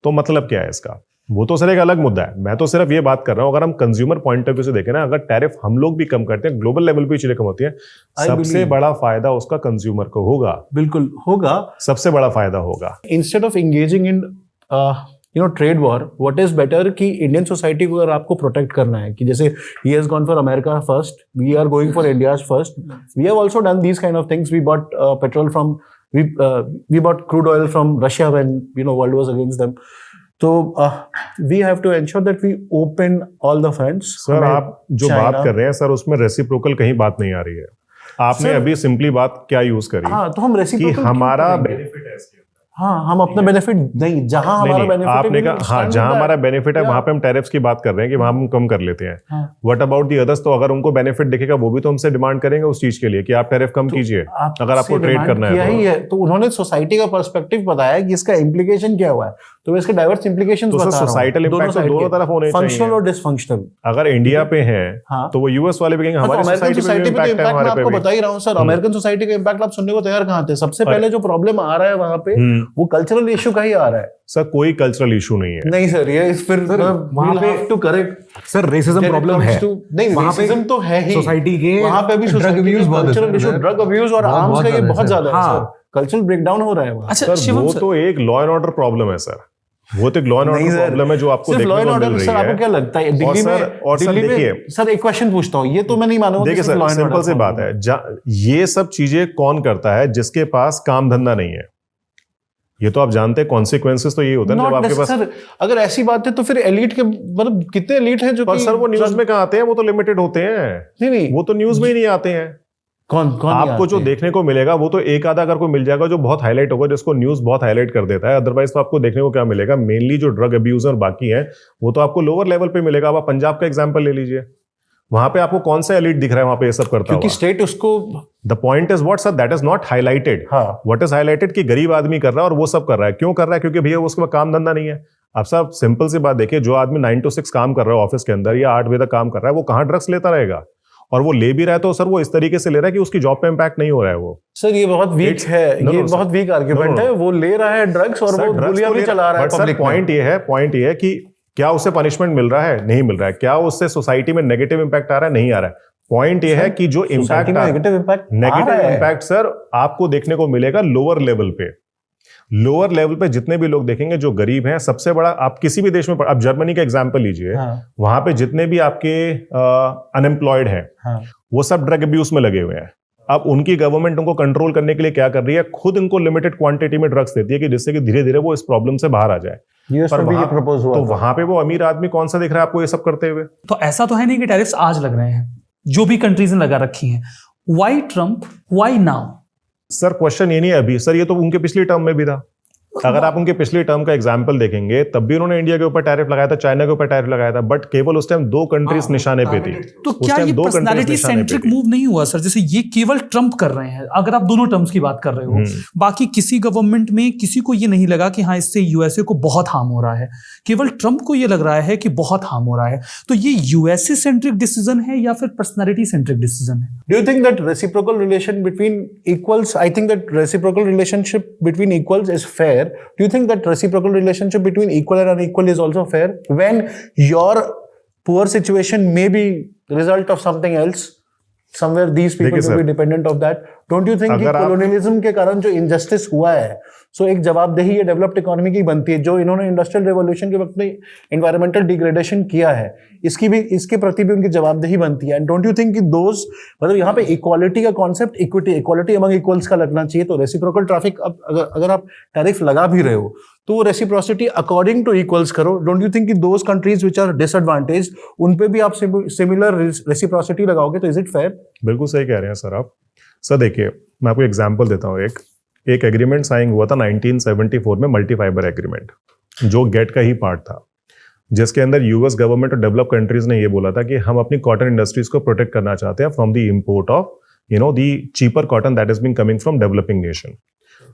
तो मतलब क्या है इसका? वो तो सर एक अलग मुद्दा है। मैं तो सिर्फ ये बात कर रहा हूं, अगर हम कंज्यूमर पॉइंट ऑफ व्यू से देखें ना, अगर टैरिफ हम लोग भी कम करते हैं, ग्लोबल लेवल पे चीजें कम होती है, सबसे बड़ा फायदा उसका कंज्यूमर को होगा। बिल्कुल होगा, सबसे बड़ा फायदा होगा। Instead of engaging in trade war, what is better कि इंडियन सोसाइटी को अगर आपको प्रोटेक्ट करना है, कि जैसे ही has gone for America first, we are going for India's first, we have also done these kind of things. We bought petrol from, we bought crude oil from Russia when world was against them. So we have to ensure that we open all the fronts. Sir आप जो बात कर रहे हैं sir, उसमें reciprocal कहीं बात नहीं आ रही है। आपने अभी सिंपली बात क्या यूज करी? हाँ, तो हम रेसिप्रोकल कि हमारा बेनिफिट है। हाँ, हम अपना बेनिफिट नहीं, जहां हमारा बेनिफिट आपने कहा हाँ, जहां हमारा बेनिफिट है वहां पे हम टैरिफ्स की बात कर रहे हैं कि वहां हम कम कर लेते हैं। What about the others? तो अगर उनको बेनिफिट दिखेगा वो भी तो हमसे डिमांड करेंगे उस चीज के लिए कि आप टैरिफ कम कीजिए, अगर आपको ट्रेड करना है तो उन्होंने सोसाइटी का पर्सपेक्टिव बताया कि इसका इम्प्लीकेशन क्या हुआ है, तो मैं इसके डाइवर्स इम्प्लीकेशंस बता रहा हूं। सोसाइटल इंपैक्ट तो दोनों तरफ होने चाहिए, फंक्शनल और डिसफंक्शनल। अगर इंडिया पे है तो वो यूएस वाले भी कहेंगे हमारी सोसाइटी पे इंपैक्ट है, हमारे पे आपको बता ही रहा हूं सर। अमेरिकन सोसाइटी का इंपैक्ट आप सुनने को तैयार कहां थे? सबसे पहले जो प्रॉब्लम आ रहा है वहां पे वो कल्चरल इशू का ही आ रहा है सर। कोई कल्चरल इशू नहीं है। नहीं सर, ये फिर वहां पे to correct sir racism problem है। नहीं, रेसिज्म तो है ही सोसाइटी के, वहां पे भी drug abuse, cultural issue, drug abuse और आर्म्स का ये बहुत ज्यादा है सर। कल्चरल ब्रेकडाउन हो रहा है वहां। अच्छा सर वो तो एक लॉ एंड ऑर्डर प्रॉब्लम है सर, वो तो एक लॉ एंड ऑर्डर प्रॉब्लम है जो आपको देखने को मिल रही है। सर आपको क्या लगता है दिल्ली में? और सर देखिए सर, एक क्वेश्चन पूछता हूँ, ये तो मैं नहीं मानूंगा। देखिए सर, सिंपल सी बात है, ये सब चीजें कौन करता है? जिसके पास काम धंधा नहीं है। ये तो आप जानते हैं, कॉन्सिक्वेंसेस तो ये होता है जब आपके पास। सर अगर ऐसी बात है तो फिर एलीट के मतलब कितने एलीट हैं जो, पर सर वो न्यूज में कहाँ आते हैं? वो तो लिमिटेड होते हैं। नहीं, वो तो न्यूज में ही नहीं आते हैं। कौन आपको जो देखने को मिलेगा वो तो एक आधा अगर कोई मिल जाएगा जो बहुत हाईलाइट होगा, जिसको न्यूज बहुत हाईलाइट कर देता है। अदरवाइज तो आपको देखने को क्या मिलेगा? मेनली जो ड्रग अब्यूज और बाकी है वो तो आपको लोअर लेवल पे मिलेगा। आप पंजाब का एग्जांपल ले लीजिए, वहां पे आपको कौन सा एलिट दिख रहा है वहां पे ये सब करता है? क्योंकि स्टेट उसको, the point is what sir, that is not highlighted. What is highlighted कि गरीब आदमी कर रहा है और वो सब कर रहा है। क्यों कर रहा है? क्योंकि भैया उसके पास काम धंधा नहीं है। अब सर सिंपल सी बात देखिए, जो आदमी 9 to 6 काम कर रहा है ऑफिस के अंदर या 8 बजे तक काम कर रहा है, वो कहाँ ड्रग्स लेता रहेगा? और वो ले भी रहा है तो सर वो इस तरीके से ले रहा है कि उसकी जॉब पे इंपैक्ट नहीं हो रहा है। वो सर ये बहुत वीक है, ये बहुत वीक आर्गुमेंट है। वो ले रहा है ड्रग्स और वो गोलियां भी चला रहा है पब्लिक में। पॉइंट ये है कि क्या उससे पनिशमेंट मिल रहा है? नहीं मिल रहा है। क्या उससे सोसाइटी में नेगेटिव इंपैक्ट आ रहा है? नहीं आ रहा है। पॉइंट ये है कि जो नेगेटिव इंपैक्ट सर आपको देखने को मिलेगा लोअर लेवल पे। लोअर लेवल पे जितने भी लोग देखेंगे जो गरीब हैं, सबसे बड़ा आप किसी भी देश में, आप जर्मनी का एग्जांपल लीजिए, वहां पे जितने भी आपके अनएम्प्लॉयड हैं वो सब ड्रग अब्यूज में लगे हुए हैं। अब उनकी गवर्नमेंट उनको कंट्रोल करने के लिए क्या कर रही है? खुद इनको लिमिटेड क्वांटिटी में ड्रग्स देती है कि जिससे कि धीरे धीरे वो इस प्रॉब्लम से बाहर आ जाए। पर वहां पे वो अमीर आदमी कौन सा दिख रहा है आपको ये सब करते हुए? तो ऐसा तो है नहीं कि टैरिफ्स आज लग रहे हैं, जो भी कंट्रीज ने लगा रखी हैं। Why Trump, why now? Sir question ये नहीं है अभी, सर ये तो उनके पिछली टर्म में भी था। अगर आप उनके पिछले टर्म का एग्जांपल देखेंगे तब भी उन्होंने इंडिया के ऊपर टैरिफ लगाया था, चाइना के ऊपर टैरिफ लगाया था, बट केवल उस टाइम 2 कंट्रीज निशाने पे थी। तो क्या ये पर्सनालिटी सेंट्रिक मूव नहीं हुआ सर? जैसे ये केवल ट्रम्प कर रहे हैं, अगर आप दोनों टर्म्स की बात कर रहे हो, बाकी किसी गवर्नमेंट में किसी को ये नहीं लगा कि हाँ इससे यूएसए को बहुत हार्म हो रहा है, केवल ट्रम्प को ये लग रहा है कि बहुत हार्म हो रहा है। तो ये यूएसए सेंट्रिक डिसीजन है या फिर पर्सनालिटी सेंट्रिक डिसीजन है? Do you think that reciprocal relation between equals, I think that reciprocal relationship between equals is fair. Do you think that reciprocal relationship between equal and unequal is also fair when your poor situation may be result of something else? Somewhere these people will be dependent of that. Don't you think कि अगर आप- colonialism के कारण जो injustice हुआ है, सो एक जवाबदेही ये डेवलप्ड इकोनॉमी की बनती है, जो इन्होंने इंडस्ट्रियल रेवोल्यूशन के वक्त में एनवायरमेंटल डिग्रेडेशन किया है, इसके प्रति भी उनकी जवाबदेही बनती है। एंड डोंट यू थिंक कि दोज, मतलब यहाँ पे इक्वालिटी का कॉन्सेप्ट, इक्वालिटी अमंग इक्वल्स का लगना चाहिए। तो रेसिप्रोकल ट्रैफिक, अगर आप टैरिफ लगा भी रहे हो तो वो रेसिप्रोसिटी अकॉर्डिंग टू इक्वल्स करो। डोंट यू थिंक कि those countries which are disadvantage, उन पे भी आप सिमिलर रेसिप्रोसिटी लगाओगे, तो इज इट फेयर? बिल्कुल सही कह रहे हैं सर आप। सर देखिए, मैं आपको एग्जांपल देता हूँ। एक एग्रीमेंट साइन हुआ था 1974 में, मल्टी फाइबर एग्रीमेंट, जो गेट का ही पार्ट था, जिसके अंदर यूएस गवर्नमेंट और डेवलप कंट्रीज ने ये बोला था कि हम अपनी कॉटन इंडस्ट्रीज को प्रोटेक्ट करना चाहते हैं from the import of the cheaper cotton that is being coming from developing nation.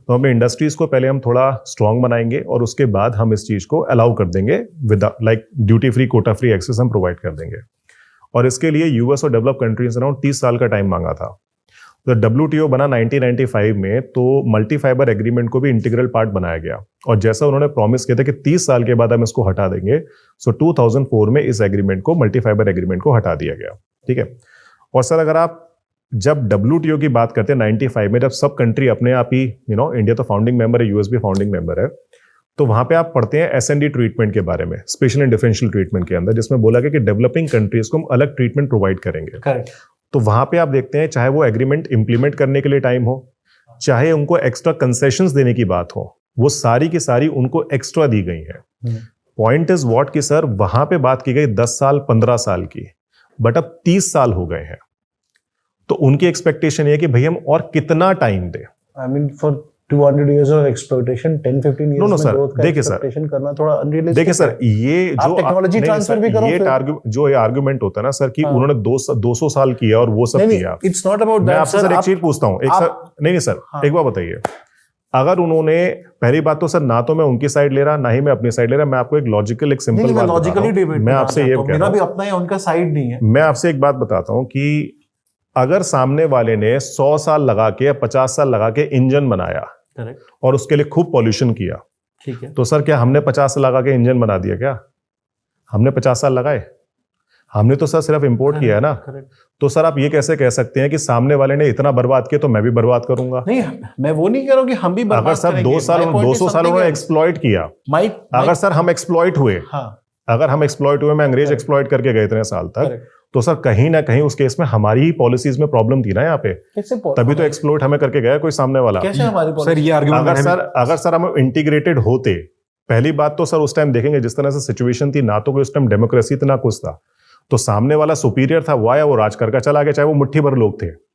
तो अपनी इंडस्ट्रीज को पहले हम थोड़ा स्ट्रांग बनाएंगे और उसके बाद हम इस चीज को अलाउ कर देंगे with like duty free, quota free access हम प्रोवाइड कर देंगे। और इसके लिए यूएस और डेवलप कंट्रीज अराउंड 30 साल का टाइम मांगा था। तो WTO बना 1995 में, तो मल्टी फाइबर एग्रीमेंट को भी इंटीग्रल पार्ट बनाया गया। और जैसा उन्होंने प्रॉमिस किया था कि 30 साल के बाद हम इसको हटा देंगे, सो 2004 में इस एग्रीमेंट को, मल्टी फाइबर एग्रीमेंट को हटा दिया गया। ठीक है। और सर अगर आप जब WTO की बात करते हैं 95 में, जब सब कंट्री अपने आप ही, इंडिया तो फाउंडिंग मेंबर है, यूएस भी फाउंडिंग मेंबर है, तो वहां पे आप पढ़ते हैं S&D ट्रीटमेंट के बारे में, स्पेशल एंड डिफरेंशियल ट्रीटमेंट के अंदर, जिसमें बोला गया कि डेवलपिंग कंट्रीज को हम अलग ट्रीटमेंट प्रोवाइड करेंगे। करेक्ट। तो वहां पे आप देखते हैं, चाहे वो एग्रीमेंट इंप्लीमेंट करने के लिए टाइम हो, चाहे उनको एक्स्ट्रा कंसेशंस देने की बात हो, वो सारी की सारी उनको एक्स्ट्रा दी गई है। पॉइंट इज व्हाट कि सर वहां पे बात की गई 10 साल 15 साल की, बट अब 30 साल हो गए हैं। तो उनकी एक्सपेक्टेशन है कि भाई हम और कितना टाइम दें। I mean for 200 years of exploitation, 10-15 years No, में sir, growth का देखिए sir, expectation करना थोड़ा unrealistic देखिए सर, है। ये आप जो technology नहीं, transfer सर, भी करो ये फिर। जो ये आर्गुमेंट होता है ना सर कि हाँ। उन्होंने 200 साल किया और वो सब नहीं, किया। it's not about मैं that, आपसे sir, सर एक आप- चीज पूछता हूँ, नहीं सर, हाँ। एक बात बताइए। अगर उन्होंने, पहली बात तो सर, ना तो मैं उनकी साइड ले रहा, ना ही मैं अपनी साइड ले रहा, मैं आपको एक लॉजिकल, एक सिंपल नहीं, बात मैं बता रहा लॉजिकली हूं। डिबेट मैं आपसे ये कह मेरा रहा भी हूं, अपना है, उनका साइड नहीं है। मैं आपसे एक बात बताता हूं कि अगर सामने वाले ने 100 साल लगा के या 50 साल लगा के इंजन बनाया करेक्ट, और उसके लिए खूब पॉल्यूशन किया, ठीक है। तो सर क्या हमने 50 साल लगा के इंजन बना दिया? क्या हमने 50 साल लगाए? हमने तो सर सिर्फ इंपोर्ट किया है ना। करेक्ट। तो सर आप ये कैसे कह सकते हैं कि सामने वाले ने इतना बर्बाद किया तो मैं भी बर्बाद करूंगा? नहीं, मैं वो नहीं कह रहा हूँ कि हम भी बर्बाद अगर सर करेंगे। 200 साल My point is उन्होंने something else. एक्सप्लॉइट किया, Might- अगर सर हम एक्सप्लॉइट हुए, हाँ, अगर हम एक्सप्लॉइट हुए, मैं अंग्रेज एक्सप्लॉइट करके गए इतने साल तक, Correct. तो सर कहीं ना कहीं उस केस में हमारी ही पॉलिसीज में प्रॉब्लम थी ना यहाँ पे। कैसे तभी तो एक्सप्लॉइट हमें करके गया कोई सामने वाला। कैसे हमारी सर policy? ये आर्गुमेंट अगर सर हम इंटीग्रेटेड होते, पहली बात तो सर उस टाइम देखेंगे जिस तरह से सिचुएशन थी, ना तो कोई उस टाइम डेमोक्रेसी थी ना कुछ था, तो सामने वाला सुपीरियर था, वो आया, वो राज करके चला गया, चाहे वो मुट्ठी भर लोग थे।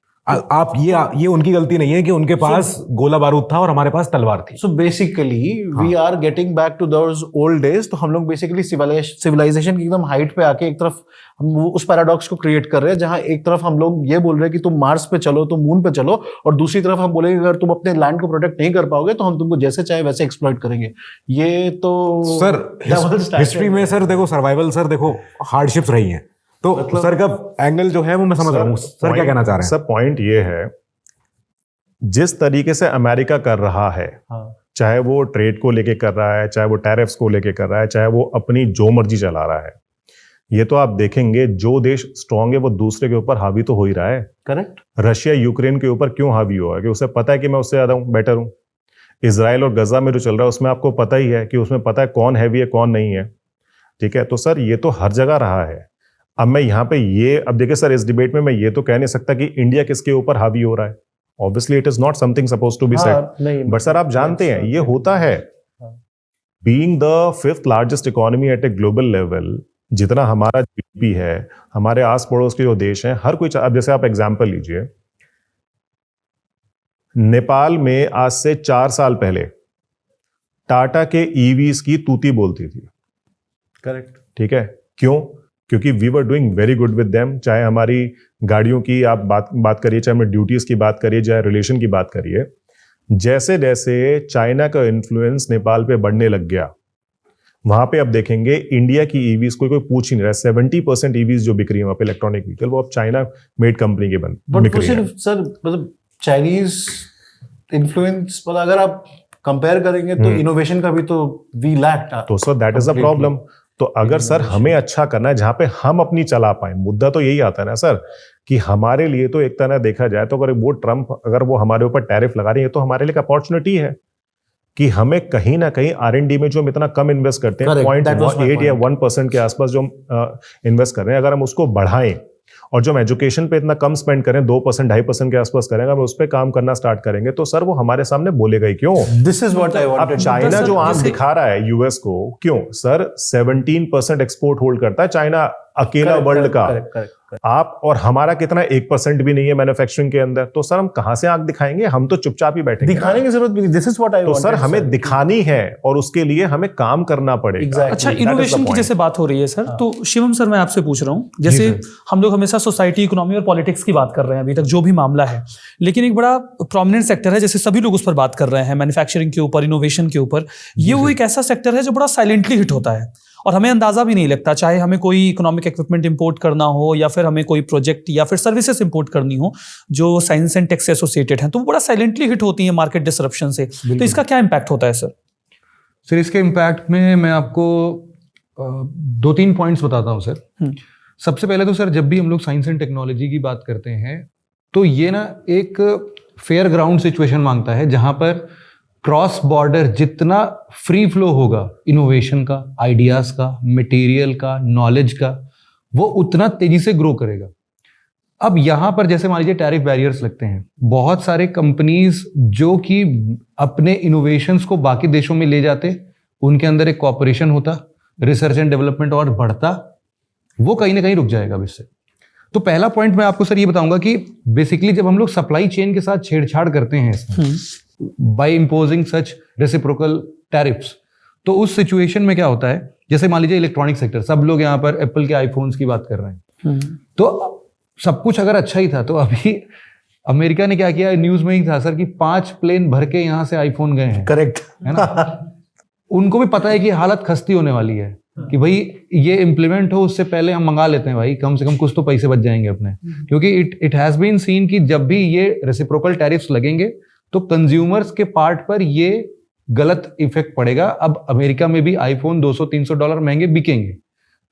आप ये उनकी गलती नहीं है कि उनके पास गोला बारूद था और हमारे पास तलवार थी। So basically we are getting back to those old days। तो हम लोग बेसिकली सिविलाइजेशन की एकदम हाइट पे आके एक तरफ हम वो उस पैराडॉक्स को क्रिएट कर रहे हैं, जहां एक तरफ हम लोग ये बोल रहे हैं कि तुम मार्स पे चलो, तुम मून पे चलो, और दूसरी तरफ हम बोलेंगे अगर तुम अपने लैंड को प्रोटेक्ट नहीं कर पाओगे तो हम तुमको जैसे चाहे वैसे एक्सप्लॉइट करेंगे। ये तो सर double standard हिस्ट्री में सर देखो, सर्वाइवल सर देखो, हार्डशिप्स रही हैं, तो सर का एंगल जो है वो मैं समझ रहा हूँ। सर क्या कहना चाह रहे हैं? सर पॉइंट ये है, जिस तरीके से अमेरिका कर रहा है, हाँ, चाहे वो ट्रेड को लेके कर रहा है, चाहे वो टैरिफ्स को लेके कर रहा है, चाहे वो अपनी जो मर्जी चला रहा है, ये तो आप देखेंगे जो देश स्ट्रांग है वो दूसरे के ऊपर हावी तो हो ही रहा है। करेक्ट। रशिया यूक्रेन के ऊपर क्यों हावी हुआ है? कि उसे पता है कि मैं उससे ज्यादा हूं, बेटर हूं। इजराइल और गजा में जो चल रहा है उसमें आपको पता ही है कि उसमें पता है कौन हैवी है कौन नहीं है। ठीक है, तो सर ये तो हर जगह रहा है। अब मैं यहाँ पे अब देखिए सर, इस डिबेट में मैं ये तो कह नहीं सकता कि इंडिया किसके ऊपर हावी हो रहा है। Obviously it is not something suppose to be said, नहीं, बट सर आप जानते हैं ये होता है। Being the 5th largest economy at a global level, जितना हमारा जीडीपी है, हमारे आस पड़ोस के जो देश हैं, हर कोई, अब जैसे आप एग्जांपल लीजिए, नेपाल में आज से 4 साल पहले टाटा के ईवीज की तूती बोलती थी। करेक्ट। ठीक है, क्यों? क्योंकि we were doing very good with them. चाहे हमारी गाड़ियों की आप बात करिए, चाहे हमें ड्यूटीज की बात करिए, चाहे रिलेशन की बात करिए, जैसे जैसे चाइना का इन्फ्लुएंस नेपाल पे बढ़ने लग गया, वहां पे अब देखेंगे इंडिया की ईवीज कोई पूछ ही नहीं रहा। 70% ईवीज जो बिक रही है वहां पे इलेक्ट्रॉनिक व्हीकल, वो अब चाइना मेड कंपनी के बिक रही है। सर मतलब चाइनीज इन्फ्लुएंस, मतलब अगर आप कंपेयर करेंगे तो इनोवेशन का भी तो वी लैक। तो sir that is a problem. तो अगर सर हमें अच्छा करना है, जहां पे हम अपनी चला पाए, मुद्दा तो यही आता है ना सर कि हमारे लिए तो एक तरह देखा जाए तो अगर वो हमारे ऊपर टैरिफ लगा रही है तो हमारे लिए एक अपॉर्चुनिटी है कि हमें कहीं ना कहीं R&D में जो हम इतना कम इन्वेस्ट करते हैं 0.8 या 1% के आसपास जो हम इन्वेस्ट कर रहे हैं, अगर हम उसको बढ़ाएं और जो हम एजुकेशन पे इतना कम स्पेंड करें 2% 2.5% के आसपास करेंगे, हम उस पर काम करना स्टार्ट करेंगे तो सर वो हमारे सामने बोलेगा ही क्यों। दिस इज व्हाट आई अब वांटेड। चाइना जो आंख दिखा रहा है यूएस को, क्यों सर 17% एक्सपोर्ट होल्ड करता है चाइना अकेला वर्ल्ड का। आप और हमारा कितना 1% भी नहीं है मैन्युफैक्चरिंग के अंदर, तो सर हम कहां से आंख दिखाएंगे, हम तो चुपचाप ही बैठेंगे। दिखाने की जरूरत भी नहीं। दिस इज व्हाट आई तो वांटेड। सर हमें दिखानी है और उसके लिए हमें काम करना पड़ेगा। Exactly. अच्छा, That is the इनोवेशन की point. जैसे बात हो रही है सर, तो शिवम सर मैं आपसे पूछ रहा हूँ, जैसे हम लोग हमेशा सोसाइटी, इकोनॉमी और पॉलिटिक्स की बात कर रहे हैं अभी तक जो भी मामला है, लेकिन एक बड़ा प्रोमिनेंट सेक्टर है, जैसे सभी लोग उस पर बात कर रहे हैं, मैन्युफैक्चरिंग के ऊपर, इनोवेशन के ऊपर। ये वो एक ऐसा सेक्टर है जो बड़ा साइलेंटली हिट होता है और हमें अंदाजा भी नहीं लगता, चाहे हमें कोई इकोनॉमिक इक्विपमेंट इंपोर्ट करना हो या फिर हमें कोई प्रोजेक्ट या फिर सर्विसेज इंपोर्ट करनी हो जो साइंस एंड टेक से एसोसिएटेड हैं, तो वो बड़ा साइलेंटली हिट होती है मार्केट डिसरप्शन से। तो इसका क्या इम्पैक्ट होता है सर? सर इसके इम्पैक्ट में मैं आपको 2-3 पॉइंट्स बताता हूँ सर। सबसे पहले तो सर, जब भी हम लोग साइंस एंड टेक्नोलॉजी की बात करते हैं तो ये ना एक फेयर ग्राउंड सिचुएशन मांगता है, जहां पर क्रॉस बॉर्डर जितना फ्री फ्लो होगा इनोवेशन का, आइडियाज का, मटेरियल का, नॉलेज का, वो उतना तेजी से ग्रो करेगा। अब यहां पर जैसे मान लीजिए टैरिफ बैरियर्स लगते हैं, बहुत सारे कंपनीज जो कि अपने इनोवेशंस को बाकी देशों में ले जाते, उनके अंदर एक कॉपरेशन होता, रिसर्च एंड डेवलपमेंट और बढ़ता, वो कहीं ना कहीं रुक जाएगा अब इससे। तो पहला पॉइंट मैं आपको सर ये बताऊंगा कि बेसिकली जब हम लोग सप्लाई चेन के साथ छेड़छाड़ करते हैं बाय इम्पोजिंग सच रेसिप्रोकल टैरिफ्स, तो उस सिचुएशन में क्या होता है, जैसे मान लीजिए इलेक्ट्रॉनिक सेक्टर, सब लोग यहाँ पर एप्पल के आईफोन्स की बात कर रहे हैं, तो सब कुछ अगर अच्छा ही था तो अभी अमेरिका ने क्या किया, न्यूज में ही था सर कि 5 प्लेन भर के यहाँ से आईफोन गए हैं। करेक्ट है ना। उनको भी पता है कि हालत खस्ती होने वाली है, कि भाई ये इम्प्लीमेंट हो उससे पहले हम मंगा लेते हैं भाई, कम से कम कुछ तो पैसे बच जाएंगे अपने, क्योंकि इट हैज बीन सीन कि जब भी ये रेसिप्रोकल टैरिफ्स लगेंगे तो कंज्यूमर्स के पार्ट पर ये गलत इफेक्ट पड़ेगा। अब अमेरिका में भी आईफोन $200-300 महंगे बिकेंगे,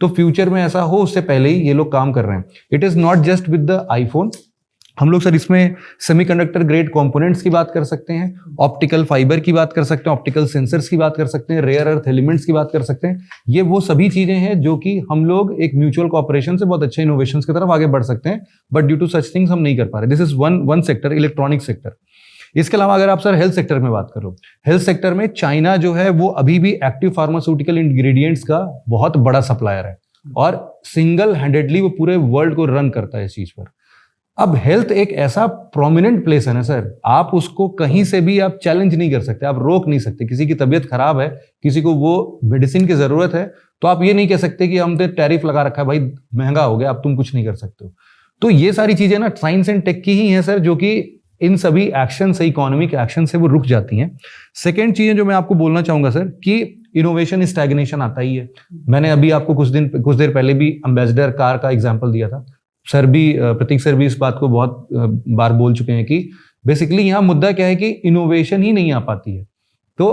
तो फ्यूचर में ऐसा हो उससे पहले ही ये लोग काम कर रहे हैं। It is not just with the iPhone, हम लोग सर इसमें सेमीकंडक्टर ग्रेड कंपोनेंट्स की बात कर सकते हैं, ऑप्टिकल फाइबर की बात कर सकते हैं, ऑप्टिकल सेंसर्स की बात कर सकते हैं, रेयर अर्थ एलिमेंट्स की बात कर सकते हैं। ये वो सभी चीजें हैं जो कि हम लोग एक म्यूचुअल कॉपरेशन से बहुत अच्छे इनोवेशंस की तरफ आगे बढ़ सकते हैं, but due to such things हम नहीं कर पा रहे। This is one sector, electronic sector. इसके अलावा अगर आप सर हेल्थ सेक्टर में बात करो, हेल्थ सेक्टर में चाइना जो है वो अभी भी एक्टिव फार्मास्यूटिकल इंग्रेडिएंट्स का बहुत बड़ा सप्लायर है और सिंगल हैंडेडली वो पूरे वर्ल्ड को रन करता है इस चीज पर। अब हेल्थ एक ऐसा प्रोमिनेंट प्लेस है ना सर, आप उसको कहीं से भी आप चैलेंज नहीं कर सकते, आप रोक नहीं सकते। किसी की तबीयत खराब है, किसी को वो मेडिसिन की जरूरत है, तो आप ये नहीं कह सकते कि हमने टैरिफ लगा रखा है भाई, महंगा हो गया, अब तुम कुछ नहीं कर सकते हो। तो ये सारी चीजें ना साइंस एंड टेक की ही हैं सर, जो कि इन सभी एक्शन से, इकोनॉमिक एक्शन से वो रुक जाती हैं। सेकेंड चीजें जो मैं आपको बोलना चाहूंगा सर, कि इनोवेशन स्टैग्नेशन आता ही है। मैंने अभी आपको कुछ देर पहले भी एम्बेसडर कार का एग्जांपल दिया था, सर भी, प्रतीक सर भी इस बात को बहुत बार बोल चुके हैं कि बेसिकली यहाँ मुद्दा क्या है कि इनोवेशन ही नहीं आ पाती है। तो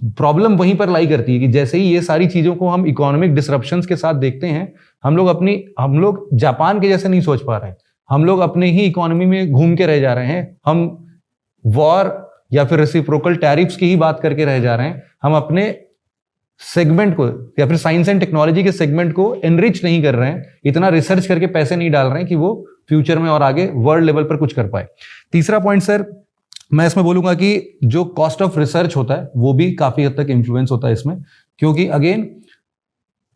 प्रॉब्लम वहीं पर लाई करती है कि जैसे ही ये सारी चीजों को हम इकोनॉमिक डिसरप्शंस के साथ देखते हैं, हम लोग जापान के जैसे नहीं सोच पा रहे हैं, हम लोग अपने ही इकोनॉमी में घूम के रह जा रहे हैं, हम वॉर या फिर रेसिप्रोकल टैरिफ्स की ही बात करके रह जा रहे हैं, हम अपने सेगमेंट को या फिर साइंस एंड टेक्नोलॉजी के सेगमेंट को एनरिच नहीं कर रहे हैं, इतना रिसर्च करके पैसे नहीं डाल रहे हैं कि वो फ्यूचर में और आगे वर्ल्ड लेवल पर कुछ कर पाए। तीसरा पॉइंट सर मैं इसमें बोलूंगा कि जो कॉस्ट ऑफ रिसर्च होता है वो भी काफी हद तक इन्फ्लुएंस होता है इसमें, क्योंकि अगेन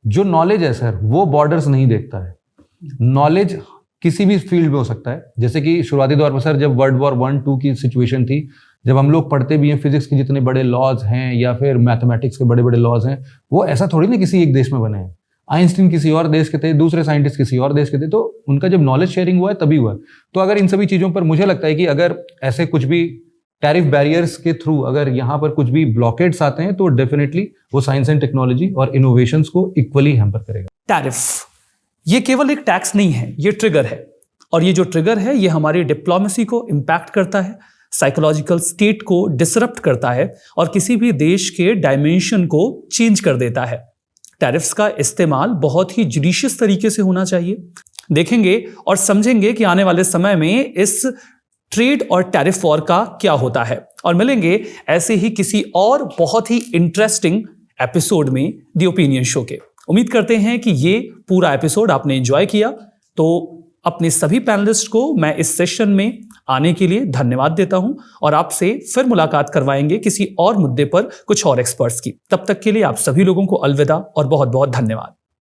जो नॉलेज है सर वो बॉर्डर्स नहीं देखता है। नॉलेज किसी भी फील्ड में हो सकता है, जैसे कि शुरुआती दौर पर सर जब वर्ल्ड वॉर 1-2 की सिचुएशन थी, जब हम लोग पढ़ते भी हैं फिजिक्स के जितने बड़े लॉज हैं या फिर मैथमेटिक्स के बड़े बड़े लॉज हैं, वो ऐसा थोड़ी ना किसी एक देश में बने हैं। आइंस्टीन किसी और देश के थे, दूसरे साइंटिस्ट किसी और देश के थे, तो उनका जब नॉलेज शेयरिंग हुआ है तभी हुआ है। तो अगर इन सभी चीजों पर मुझे लगता है कि अगर ऐसे कुछ भी टैरिफ बैरियर्स के थ्रू अगर यहाँ पर कुछ भी ब्लॉकेट्स आते हैं तो डेफिनेटली वो साइंस एंड टेक्नोलॉजी और इनोवेशंस को इक्वली हैम्पर करेगा। टैरिफ ये केवल एक टैक्स नहीं है, ये ट्रिगर है, और ये जो ट्रिगर है ये हमारी डिप्लोमेसी को इम्पैक्ट करता है, साइकोलॉजिकल स्टेट को डिसरप्ट करता है और किसी भी देश के डायमेंशन को चेंज कर देता है। टैरिफ्स का इस्तेमाल बहुत ही जुडिशियस तरीके से होना चाहिए। देखेंगे और समझेंगे कि आने वाले समय में इस ट्रेड और टैरिफ वॉर का क्या होता है, और मिलेंगे ऐसे ही किसी और बहुत ही इंटरेस्टिंग एपिसोड में द ओपिनियन शो के। उम्मीद करते हैं कि ये पूरा एपिसोड आपने एंजॉय किया। तो अपने सभी पैनलिस्ट को मैं इस सेशन में आने के लिए धन्यवाद देता हूं और आपसे फिर मुलाकात करवाएंगे किसी और मुद्दे पर कुछ और एक्सपर्ट्स की। तब तक के लिए आप सभी लोगों को अलविदा और बहुत बहुत धन्यवाद।